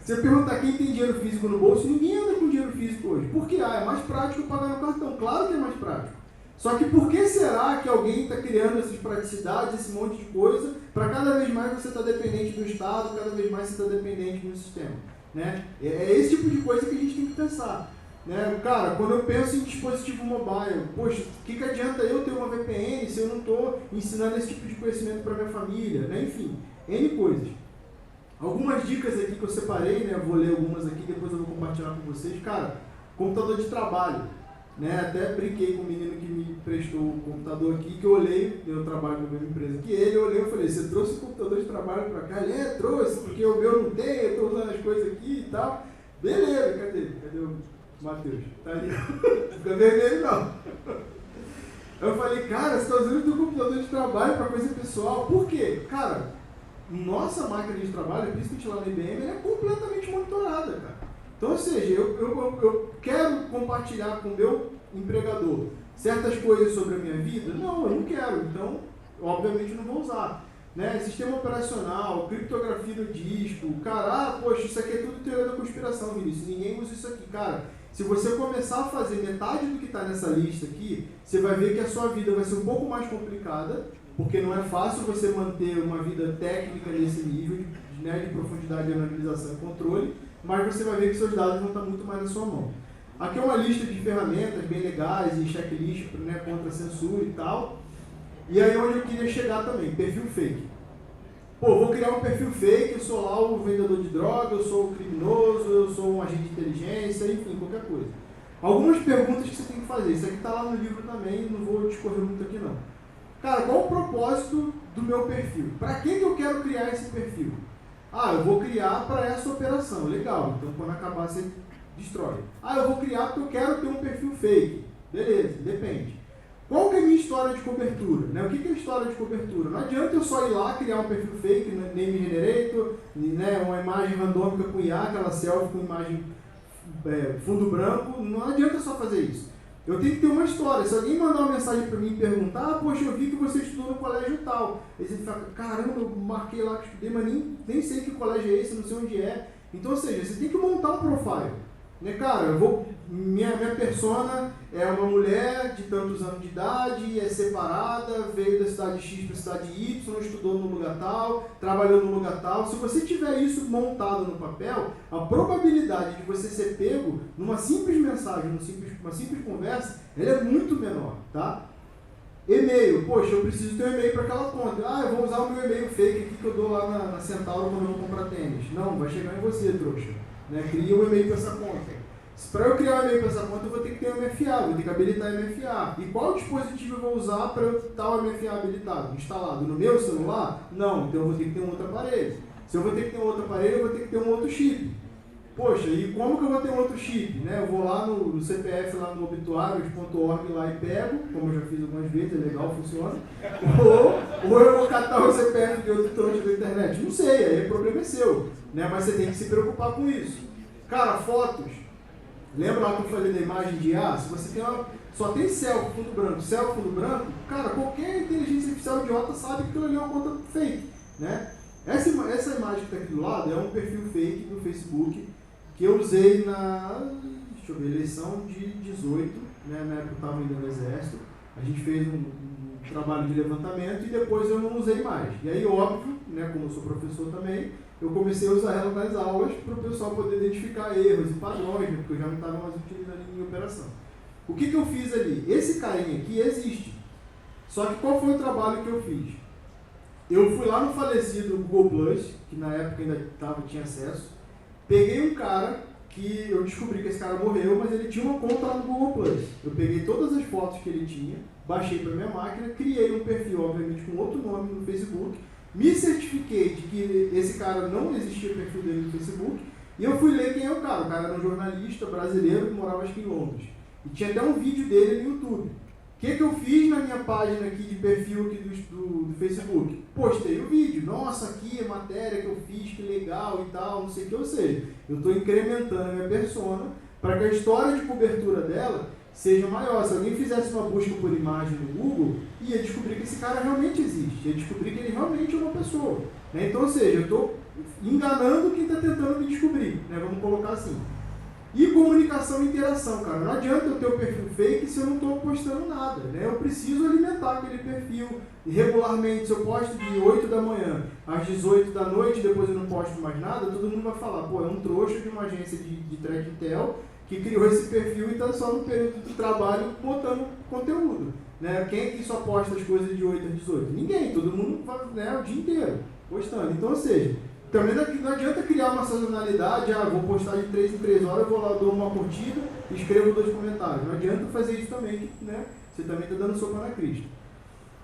Speaker 1: Se eu perguntar quem tem dinheiro físico no bolso, ninguém anda com dinheiro físico hoje. Por que? É mais prático pagar no cartão. Claro que é mais prático. Só que por que será que alguém está criando essas praticidades, esse monte de coisa, para cada vez mais você está dependente do Estado, cada vez mais você está dependente do sistema? Né? É esse tipo de coisa que a gente tem que pensar. Né? Cara, quando eu penso em dispositivo mobile, poxa, o que adianta eu ter uma VPN se eu não estou ensinando esse tipo de conhecimento para minha família? Né? Enfim, N coisas. Algumas dicas aqui que eu separei, né? Eu vou ler algumas aqui, depois eu vou compartilhar com vocês. Cara, computador de trabalho. Né? Até brinquei com o menino que me prestou o computador aqui, que eu olhei, eu trabalho na mesma empresa que ele, eu olhei e falei, você trouxe o computador de trabalho para cá? Ele, trouxe, porque o meu não tem, eu estou usando as coisas aqui e tal. Beleza, cadê o Matheus? Tá ali, fica vermelho não. Eu falei, cara, você está usando o teu computador de trabalho para coisa pessoal, por quê? Cara, nossa máquina de trabalho, principalmente lá na IBM, ela é completamente monitorada, cara. Então, ou seja, eu quero compartilhar com o meu empregador certas coisas sobre a minha vida? Não, eu não quero. Então, obviamente, eu não vou usar. Né? Sistema operacional, criptografia no disco. Cara, poxa, isso aqui é tudo teoria da conspiração, Vinícius. Ninguém usa isso aqui. Cara, se você começar a fazer metade do que está nessa lista aqui, você vai ver que a sua vida vai ser um pouco mais complicada, porque não é fácil você manter uma vida técnica nesse nível de profundidade de analisação e controle, mas você vai ver que seus dados vão estar muito mais na sua mão. Aqui é uma lista de ferramentas bem legais e checklist, né, contra a censura e tal. E aí onde eu queria chegar também, perfil fake. Pô, vou criar um perfil fake, eu sou lá o vendedor de droga, eu sou o criminoso, eu sou um agente de inteligência, enfim, qualquer coisa. Algumas perguntas que você tem que fazer, isso aqui está lá no livro também, não vou discorrer muito aqui não. Cara, qual o propósito do meu perfil? Para que eu quero criar esse perfil? Ah, eu vou criar para essa operação. Legal, então quando acabar você destrói. Ah, eu vou criar porque eu quero ter um perfil fake. Beleza, depende. Qual que é a minha história de cobertura? Né? O que é história de cobertura? Não adianta eu só ir lá criar um perfil fake, name generator, né? Uma imagem randômica com IA, aquela selfie com imagem fundo branco. Não adianta só fazer isso. Eu tenho que ter uma história. Se alguém mandar uma mensagem para mim e perguntar, poxa, eu vi que você estudou no colégio tal. Aí você fala, caramba, eu marquei lá que estudei, mas nem sei que colégio é esse, não sei onde é. Então, ou seja, você tem que montar um profile. Né, cara, minha persona é uma mulher de tantos anos de idade, é separada, veio da cidade X para a cidade Y, estudou no lugar tal, trabalhou no lugar tal. Se você tiver isso montado no papel, a probabilidade de você ser pego numa simples mensagem, uma simples conversa, ela é muito menor, tá? E-mail, poxa, eu preciso ter um e-mail para aquela conta. Ah, eu vou usar o meu e-mail fake aqui que eu dou lá na Centauro quando eu vou comprar tênis. Não, vai chegar em você, trouxa. Né? Cria um e-mail para essa conta. Para eu criar um e-mail para essa conta, eu vou ter que ter um MFA, vou ter que habilitar MFA. E qual dispositivo eu vou usar para eu estar o MFA habilitado? Instalado no meu celular? Não, então eu vou ter que ter um outro aparelho. Se eu vou ter que ter um outro aparelho, eu vou ter que ter um outro chip. Poxa, e como que eu vou ter um outro chip? Né? Eu vou lá no CPF, lá no obituários.org lá e pego, como eu já fiz algumas vezes, é legal, funciona. Ou eu vou catar o CPF de outro trouxa da internet. Não sei, aí o problema é seu. Né? Mas você tem que se preocupar com isso. Cara, fotos. Lembra lá que eu falei da imagem de IA? Se você tem só tem selfie, fundo branco, cara, qualquer inteligência artificial idiota sabe que aquilo ali é uma conta fake. Né? Essa imagem que está aqui do lado é um perfil fake do Facebook que eu usei eleição de 18, né, na época eu estava ainda no exército. A gente fez um trabalho de levantamento e depois eu não usei mais. E aí, óbvio, né, como eu sou professor também, eu comecei a usar ela nas aulas para o pessoal poder identificar erros e padrões, né, porque eu já não estava mais utilizando em operação. O que eu fiz ali? Esse carinha aqui existe. Só que qual foi o trabalho que eu fiz? Eu fui lá no falecido Google Plus, que na época ainda tinha acesso, peguei um cara que eu descobri que esse cara morreu, mas ele tinha uma conta lá no Google Plus. Eu peguei todas as fotos que ele tinha, baixei para minha máquina, criei um perfil, obviamente, com outro nome no Facebook, me certifiquei de que esse cara não existia o perfil dele no Facebook, e eu fui ler quem é o cara. O cara era um jornalista brasileiro que morava acho que em Londres. E tinha até um vídeo dele no YouTube. O que eu fiz na minha página aqui de perfil aqui do Facebook? Postei o vídeo. Nossa, aqui a matéria que eu fiz, que legal e tal, não sei o que. Ou seja, eu estou incrementando a minha persona para que a história de cobertura dela seja maior. Se alguém fizesse uma busca por imagem no Google, ia descobrir que esse cara realmente existe. Ia descobrir que ele realmente é uma pessoa. Né? Então, ou seja, eu estou enganando quem está tentando me descobrir. Né? Vamos colocar assim. E comunicação e interação, cara. Não adianta eu ter o perfil fake se eu não estou postando nada, né? Eu preciso alimentar aquele perfil regularmente. Se eu posto de 8 da manhã às 18 da noite, depois eu não posto mais nada, todo mundo vai falar, pô, é um trouxa de uma agência de track intel que criou esse perfil e está só no período de trabalho botando conteúdo. Né? Quem é que só posta as coisas de 8 às 18? Ninguém, todo mundo vai, né, o dia inteiro postando. Então, ou seja, também não adianta criar uma sazonalidade, vou postar de 3 em 3 horas, vou lá, dou uma curtida e escrevo 2 comentários. Não adianta fazer isso também, né? Você também está dando sopa na crista.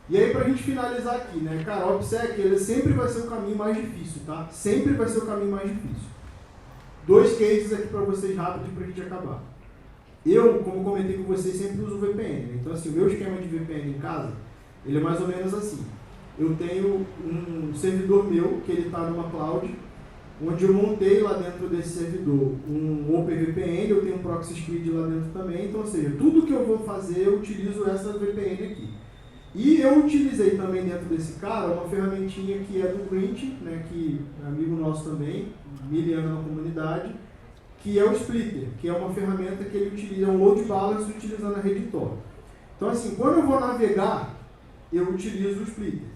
Speaker 1: E aí, para a gente finalizar aqui, né? Cara, o OPSEC, ele sempre vai ser o caminho mais difícil, tá? Sempre vai ser o caminho mais difícil. 2 cases aqui para vocês rápidos para a gente acabar. Eu, como comentei com vocês, sempre uso VPN. Né? Então, assim, o meu esquema de VPN em casa, ele é mais ou menos assim. Eu tenho um servidor meu, que ele está numa cloud, onde eu montei lá dentro desse servidor um OpenVPN, eu tenho um proxy script lá dentro também, então, ou seja, tudo que eu vou fazer, eu utilizo essa VPN aqui. E eu utilizei também dentro desse cara uma ferramentinha que é do Print, né, que é amigo nosso também, miliano na comunidade, que é o Splitter, que é uma ferramenta que ele utiliza, é um load balance utilizando a rede Tor. Então, assim, quando eu vou navegar, eu utilizo o Splitter.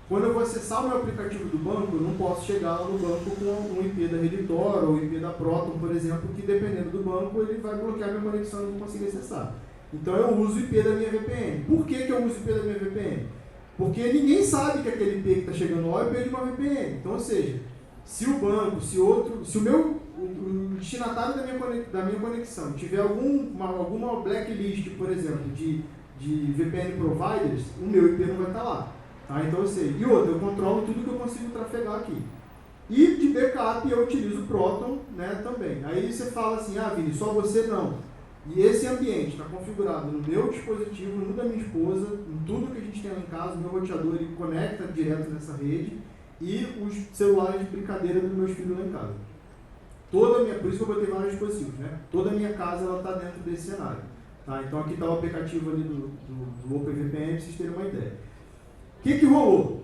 Speaker 1: Quando eu vou acessar o meu aplicativo do banco, eu não posso chegar lá no banco com um IP da Reditor ou IP da Proton, por exemplo, que dependendo do banco, ele vai bloquear minha conexão e eu não consigo acessar. Então eu uso o IP da minha VPN. Por que eu uso o IP da minha VPN? Porque ninguém sabe que aquele IP que está chegando lá é o IP de uma VPN. Então, ou seja, se o banco, se o destinatário da minha conexão tiver alguma blacklist, por exemplo, de de VPN providers, o meu IP não vai estar lá. Tá? Então eu sei. E outra, eu controlo tudo que eu consigo trafegar aqui. E de backup eu utilizo o Proton, né, também. Aí você fala assim, ah, Vini, só você não. E esse ambiente está configurado no meu dispositivo, no da minha esposa, em tudo que a gente tem lá em casa, o meu roteador ele conecta direto nessa rede e os celulares de brincadeira dos meus filhos lá em casa. Por isso que eu botei vários dispositivos, né? Toda a minha casa está dentro desse cenário. Tá? Então aqui está o aplicativo ali do OpenVPN, para vocês terem uma ideia. O que rolou?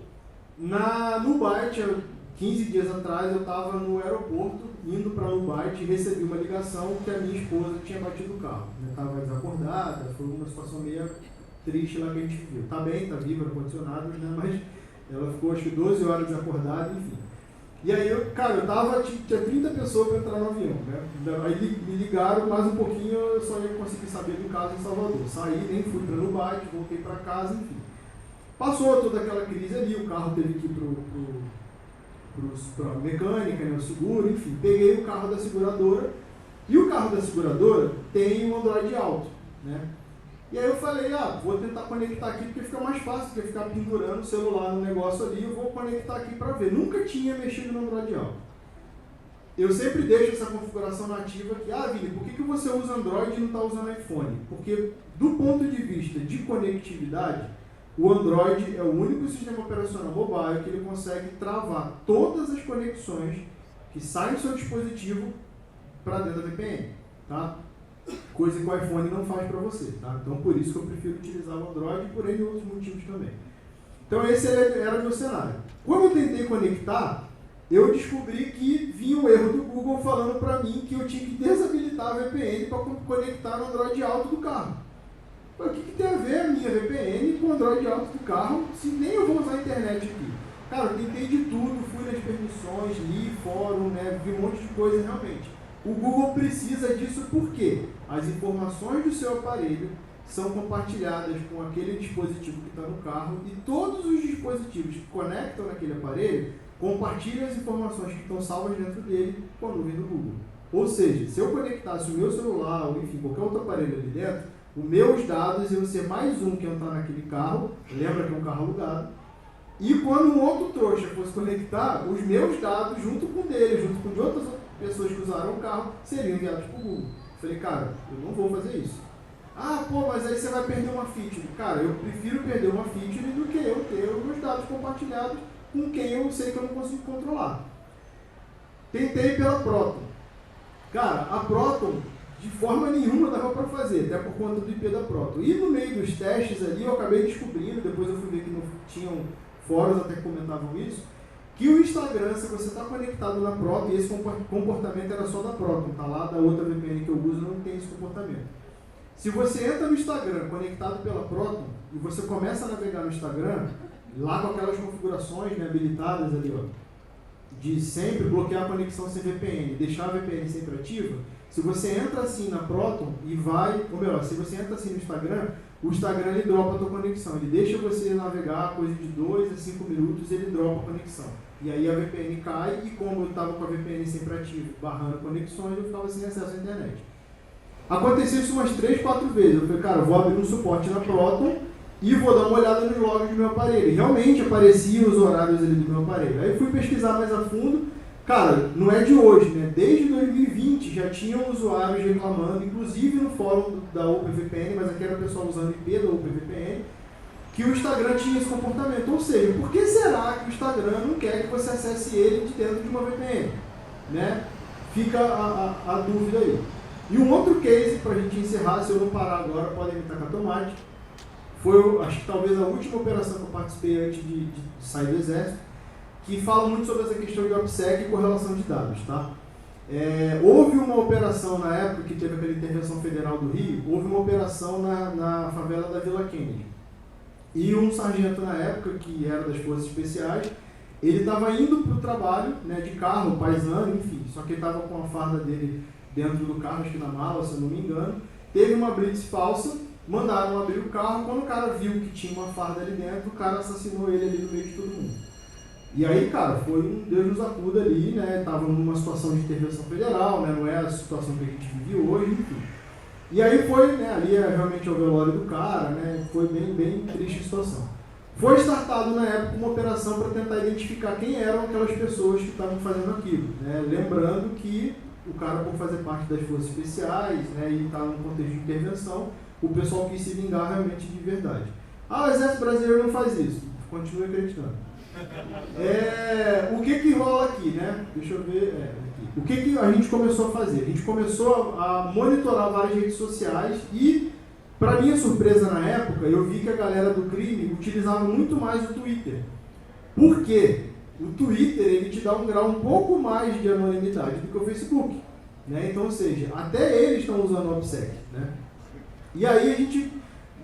Speaker 1: No Byte, 15 dias atrás, eu estava no aeroporto, indo para o Byte, e recebi uma ligação que a minha esposa tinha batido o carro. Eu estava desacordada, foi uma situação meio triste lá que a gente viu. Está bem, está viva, não aconteceu nada, né? Mas ela ficou acho que 12 horas desacordada, enfim. E aí, eu tinha 30 pessoas para entrar no avião, né? Aí me ligaram, mais um pouquinho eu só ia conseguir saber do caso em Salvador. Saí, nem fui para o Byte, voltei para casa, enfim. Passou toda aquela crise ali, o carro teve que ir para a mecânica, né, o seguro, enfim. Peguei o carro da seguradora, e o carro da seguradora tem um Android Auto, né? E aí eu falei, vou tentar conectar aqui porque fica mais fácil do que ficar pendurando o celular no negócio ali, eu vou conectar aqui para ver. Nunca tinha mexido no Android Auto. Eu sempre deixo essa configuração nativa aqui. Vini, por que você usa Android e não está usando iPhone? Porque do ponto de vista de conectividade, o Android é o único sistema operacional mobile que ele consegue travar todas as conexões que saem do seu dispositivo para dentro da VPN, tá? Coisa que o iPhone não faz para você, tá? Então, por isso que eu prefiro utilizar o Android e por N outros motivos também. Então, esse era o meu cenário. Quando eu tentei conectar, eu descobri que vinha um erro do Google falando para mim que eu tinha que desabilitar a VPN para conectar no Android Auto do carro. O que tem a ver a minha VPN com o Android Auto do carro, se nem eu vou usar a internet aqui? Cara, eu tentei de tudo, fui nas permissões, li fórum, né, vi um monte de coisa realmente. O Google precisa disso porque as informações do seu aparelho são compartilhadas com aquele dispositivo que está no carro e todos os dispositivos que conectam naquele aparelho compartilham as informações que estão salvas dentro dele com a nuvem do Google. Ou seja, se eu conectasse o meu celular ou enfim, qualquer outro aparelho ali dentro, os meus dados iam ser mais um que entrar naquele carro, lembra que é um carro alugado, e quando um outro trouxa fosse conectar, os meus dados junto com dele, junto com de outras pessoas que usaram o carro, seriam enviados para o Google. Falei, cara, eu não vou fazer isso. Mas aí você vai perder uma feature. Cara, eu prefiro perder uma feature do que eu ter os meus dados compartilhados com quem eu sei que eu não consigo controlar. Tentei pela Proton. Cara, a Proton, de forma nenhuma dava para fazer, até por conta do IP da Proton. E no meio dos testes ali, eu acabei descobrindo, depois eu fui ver que não tinham fóruns até que comentavam isso, que o Instagram, se você está conectado na Proton, e esse comportamento era só da Proton, tá lá da outra VPN que eu uso, não tem esse comportamento. Se você entra no Instagram conectado pela Proton, e você começa a navegar no Instagram, lá com aquelas configurações, né, habilitadas ali, ó, de sempre bloquear a conexão sem VPN, deixar a VPN sempre ativa, se você entra assim na Proton e vai, ou melhor, se você entra assim no Instagram, o Instagram ele dropa a tua conexão, ele deixa você navegar coisa de 2 a 5 minutos, ele dropa a conexão. E aí a VPN cai e como eu estava com a VPN sempre ativa, barrando conexões, eu ficava sem acesso à internet. Aconteceu isso umas 3, 4 vezes, eu falei, cara, eu vou abrir um suporte na Proton e vou dar uma olhada nos logs do meu aparelho. E realmente apareciam os horários ali do meu aparelho. Aí eu fui pesquisar mais a fundo. Cara, não é de hoje, né? Desde 2020 já tinham usuários reclamando, inclusive no fórum da OpenVPN, mas aqui era o pessoal usando IP da OpenVPN, que o Instagram tinha esse comportamento. Ou seja, por que será que o Instagram não quer que você acesse ele de dentro de uma VPN? Né? Fica a dúvida aí. E um outro case, para a gente encerrar, se eu não parar agora, podem me tacar tomate, foi, acho que talvez a última operação que eu participei antes de sair do Exército, que fala muito sobre essa questão de OPSEC e correlação de dados, tá? Houve uma operação na época que teve aquela intervenção federal do Rio, houve uma operação na favela da Vila Kennedy. E um sargento na época, que era das Forças Especiais, ele estava indo para o trabalho, né, de carro, paisano, enfim, só que ele estava com a farda dele dentro do carro, acho que na mala, se eu não me engano. Teve uma blitz falsa, mandaram abrir o carro, quando o cara viu que tinha uma farda ali dentro, o cara assassinou ele ali no meio de todo mundo. E aí, cara, foi um Deus nos acuda ali, né, tava numa situação de intervenção federal, né, não é a situação que a gente vive hoje, enfim. E aí foi, né, ali realmente o velório do cara, né, foi bem triste a situação. Foi startado na época uma operação para tentar identificar quem eram aquelas pessoas que estavam fazendo aquilo, né, lembrando que o cara, por fazer parte das forças especiais, né, e estar num contexto de intervenção, o pessoal quis se vingar realmente de verdade. Ah, o Exército Brasileiro não faz isso. Continue acreditando. O que rola aqui, né? Deixa eu ver. Aqui. O que a gente começou a fazer? A gente começou a monitorar várias redes sociais e, para minha surpresa na época, eu vi que a galera do crime utilizava muito mais o Twitter. Por quê? O Twitter, ele te dá um grau um pouco mais de anonimidade do que o Facebook, né? Então, ou seja, até eles estão usando o OPSEC, né? E aí a gente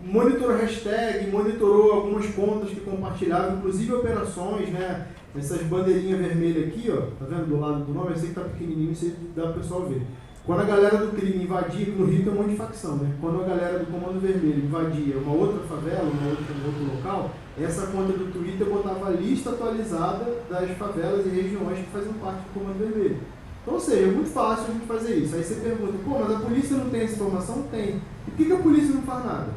Speaker 1: monitorou hashtag, monitorou algumas contas que compartilhavam, inclusive operações, né? Essas bandeirinhas vermelhas aqui, ó, tá vendo do lado do nome? Eu sei que tá pequenininho, isso dá para o pessoal ver. Quando a galera do crime invadia, no Rio tem um monte de facção, né? Quando a galera do Comando Vermelho invadia uma outra favela, um outro local, essa conta do Twitter botava a lista atualizada das favelas e regiões que faziam parte do Comando Vermelho. Então, ou seja, é muito fácil a gente fazer isso. Aí você pergunta, pô, mas a polícia não tem essa informação? Tem. E por que a polícia não faz nada?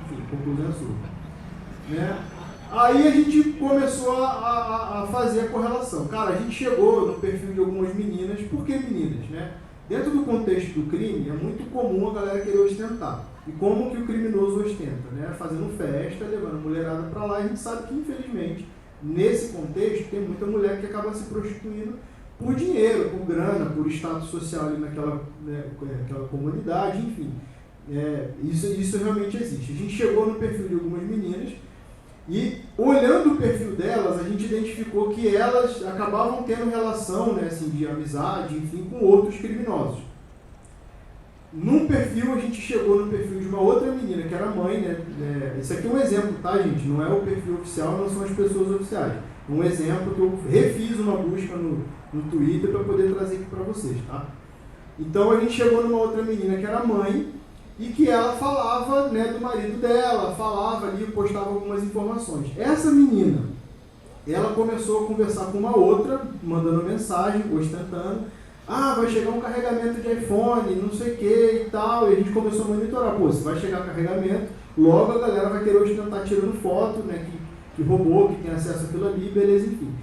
Speaker 1: Enfim, conclusão sua. Né? Aí a gente começou a fazer a correlação. Cara, a gente chegou no perfil de algumas meninas. Por que meninas, né? Dentro do contexto do crime, é muito comum a galera querer ostentar. E como que o criminoso ostenta, né? Fazendo festa, levando a mulherada para lá. E a gente sabe que, infelizmente, nesse contexto, tem muita mulher que acaba se prostituindo por dinheiro, por grana, por status social ali naquela, né, aquela comunidade, enfim. Isso realmente existe. A gente chegou no perfil de algumas meninas e, olhando o perfil delas, a gente identificou que elas acabavam tendo relação, né, assim, de amizade, enfim, com outros criminosos. Num perfil, a gente chegou no perfil de uma outra menina, que era mãe, né? Isso aqui é um exemplo, tá, gente? Não é o perfil oficial, não são as pessoas oficiais. É um exemplo que eu refiz uma busca no Twitter para poder trazer aqui para vocês, tá? Então, a gente chegou numa outra menina que era mãe, e que ela falava, né, do marido dela, falava ali, postava algumas informações. Essa menina, ela começou a conversar com uma outra, mandando mensagem, ostentando, vai chegar um carregamento de iPhone, não sei o que e tal, e a gente começou a monitorar, pô, se vai chegar carregamento, logo a galera vai querer ostentar tirando foto, né, que roubou, que tem acesso àquilo ali, beleza, enfim.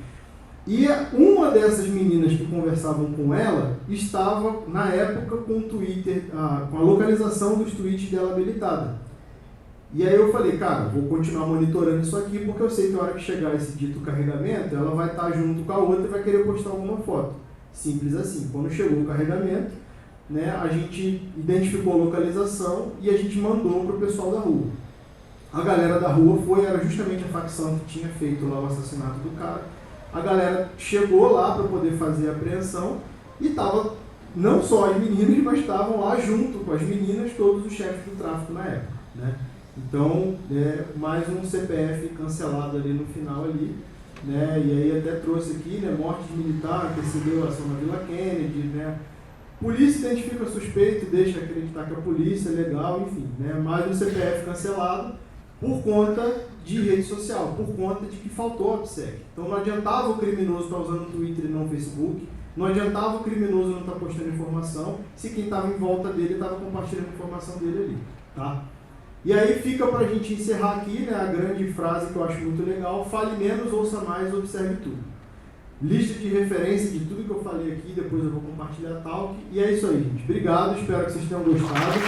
Speaker 1: E uma dessas meninas que conversavam com ela estava, na época, com o Twitter, com a localização dos tweets dela habilitada. E aí eu falei, cara, vou continuar monitorando isso aqui, porque eu sei que a hora que chegar esse dito carregamento, ela vai estar junto com a outra e vai querer postar alguma foto. Simples assim. Quando chegou o carregamento, né, a gente identificou a localização e a gente mandou para o pessoal da rua. A galera da rua era justamente a facção que tinha feito lá o assassinato do cara. A galera chegou lá para poder fazer a apreensão e estava, não só as meninas, mas estavam lá junto com as meninas, todos os chefes do tráfico na época, né? Então, mais um CPF cancelado ali no final ali, né? E aí até trouxe aqui, né, morte militar, antecedeu a ação na Vila Kennedy, né? Polícia identifica suspeito, deixa acreditar que a polícia é legal, enfim, né? Mais um CPF cancelado por conta de rede social, por conta de que faltou a OPSEC. Então não adiantava o criminoso estar usando o Twitter e não o Facebook, não adiantava o criminoso não estar postando informação, se quem estava em volta dele estava compartilhando a informação dele ali, tá? E aí fica para a gente encerrar aqui, né, a grande frase que eu acho muito legal: fale menos, ouça mais, observe tudo. Lista de referência de tudo que eu falei aqui, depois eu vou compartilhar tal. E é isso aí, gente. Obrigado, espero que vocês tenham gostado.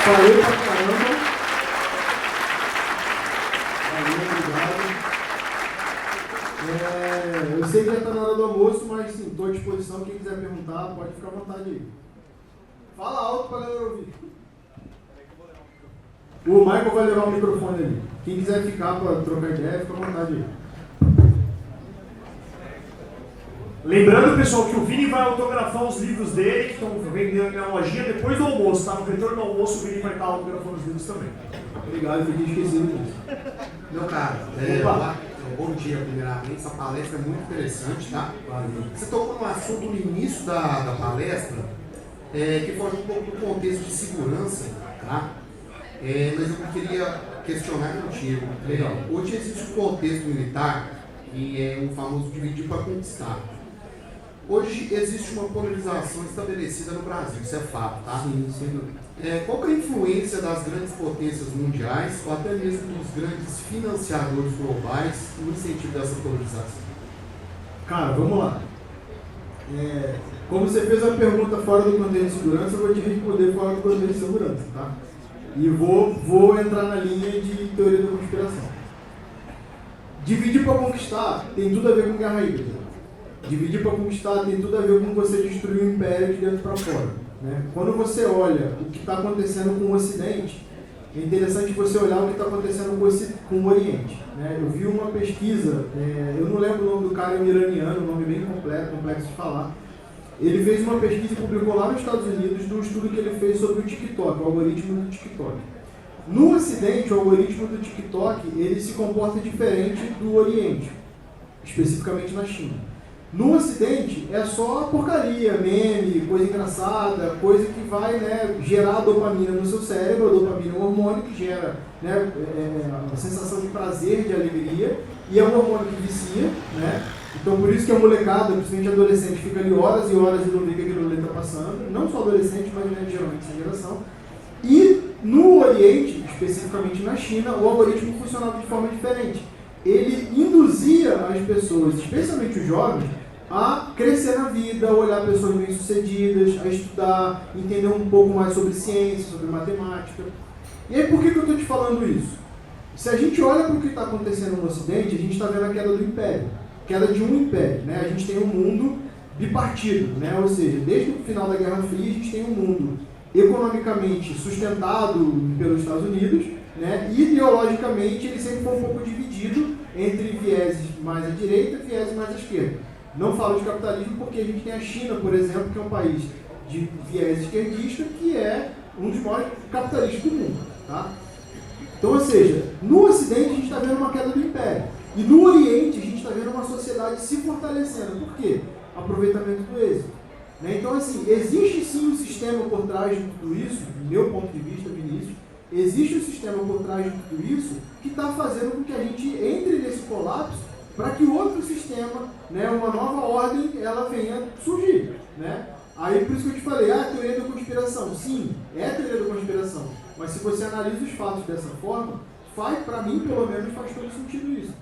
Speaker 1: Falei pra caramba. Eu sei que já está na hora do almoço, mas sim, estou à disposição. Quem quiser perguntar, pode ficar à vontade aí. Fala alto para a galera ouvir. O Michael vai levar o microfone ali. Quem quiser ficar para trocar ideia, fica à vontade aí.
Speaker 5: Lembrando, pessoal, que o Vini vai autografar os livros dele, que estão vendendo na lojinha depois do almoço, tá? No retorno do almoço, o Vini vai estar autografando os livros também.
Speaker 1: Obrigado, eu fiquei esquecido disso.
Speaker 6: Meu cara, bom dia primeiramente, essa palestra é muito interessante, tá? Você tocou no assunto no início da palestra, que foge um pouco do contexto de segurança, tá? Mas eu queria questionar contigo. Hoje existe um contexto militar que é o famoso dividir para conquistar. Hoje existe uma polarização estabelecida no Brasil, isso é fato, tá?
Speaker 1: Sim, sem dúvida.
Speaker 6: Qual que é a influência das grandes potências mundiais, ou até mesmo dos grandes financiadores globais, no incentivo dessa polarização?
Speaker 1: Cara, vamos lá. Como você fez a pergunta fora do contexto de segurança, eu vou te responder fora do contexto de segurança, tá? E vou entrar na linha de teoria da conspiração. Dividir para conquistar tem tudo a ver com guerra híbrida. Dividir para conquistar tem tudo a ver com você destruir o império de dentro para fora, né? Quando você olha o que está acontecendo com o Ocidente, é interessante você olhar o que está acontecendo com o Oriente, né? Eu vi uma pesquisa, eu não lembro o nome do cara, é um iraniano, um nome bem complexo de falar. Ele fez uma pesquisa e publicou lá nos Estados Unidos de um estudo que ele fez sobre o TikTok, o algoritmo do TikTok. No Ocidente, o algoritmo do TikTok ele se comporta diferente do Oriente, especificamente na China. No Ocidente, é só porcaria, meme, coisa engraçada, coisa que vai, né, gerar dopamina no seu cérebro. A dopamina é um hormônio que gera, né, a sensação de prazer, de alegria, e é um hormônio que vicia, né? Então, por isso que a molecada, principalmente adolescente, fica ali horas e horas e não vê que aquilo ali está passando. Não só adolescente, mas, né, geralmente essa geração. E no Oriente, especificamente na China, o algoritmo funcionava de forma diferente. Ele induzia as pessoas, especialmente os jovens, a crescer na vida, a olhar pessoas bem-sucedidas, a estudar, entender um pouco mais sobre ciência, sobre matemática. E aí, por que eu estou te falando isso? Se a gente olha para o que está acontecendo no Ocidente, a gente está vendo a queda do Império. Queda de um império, né? A gente tem um mundo bipartido, né? Ou seja, desde o final da Guerra Fria, a gente tem um mundo economicamente sustentado pelos Estados Unidos, né? E ideologicamente ele sempre foi um pouco dividido entre vieses mais à direita e vieses mais à esquerda. Não falo de capitalismo porque a gente tem a China, por exemplo, que é um país de viés esquerdista, que é um dos maiores capitalistas do mundo, tá? Então, ou seja, no Ocidente a gente está vendo uma queda do Império. E no Oriente a gente está vendo uma sociedade se fortalecendo. Por quê? Aproveitamento do êxito, né? Então, assim, existe sim um sistema por trás de tudo isso, do meu ponto de vista, Vinícius, existe um sistema por trás de tudo isso que está fazendo com que a gente entre nesse colapso para que outro sistema, né, uma nova ordem, ela venha surgir, né? Aí, por isso que eu te falei, teoria da conspiração. Sim, é teoria da conspiração. Mas se você analisa os fatos dessa forma, para mim, pelo menos, faz todo sentido isso.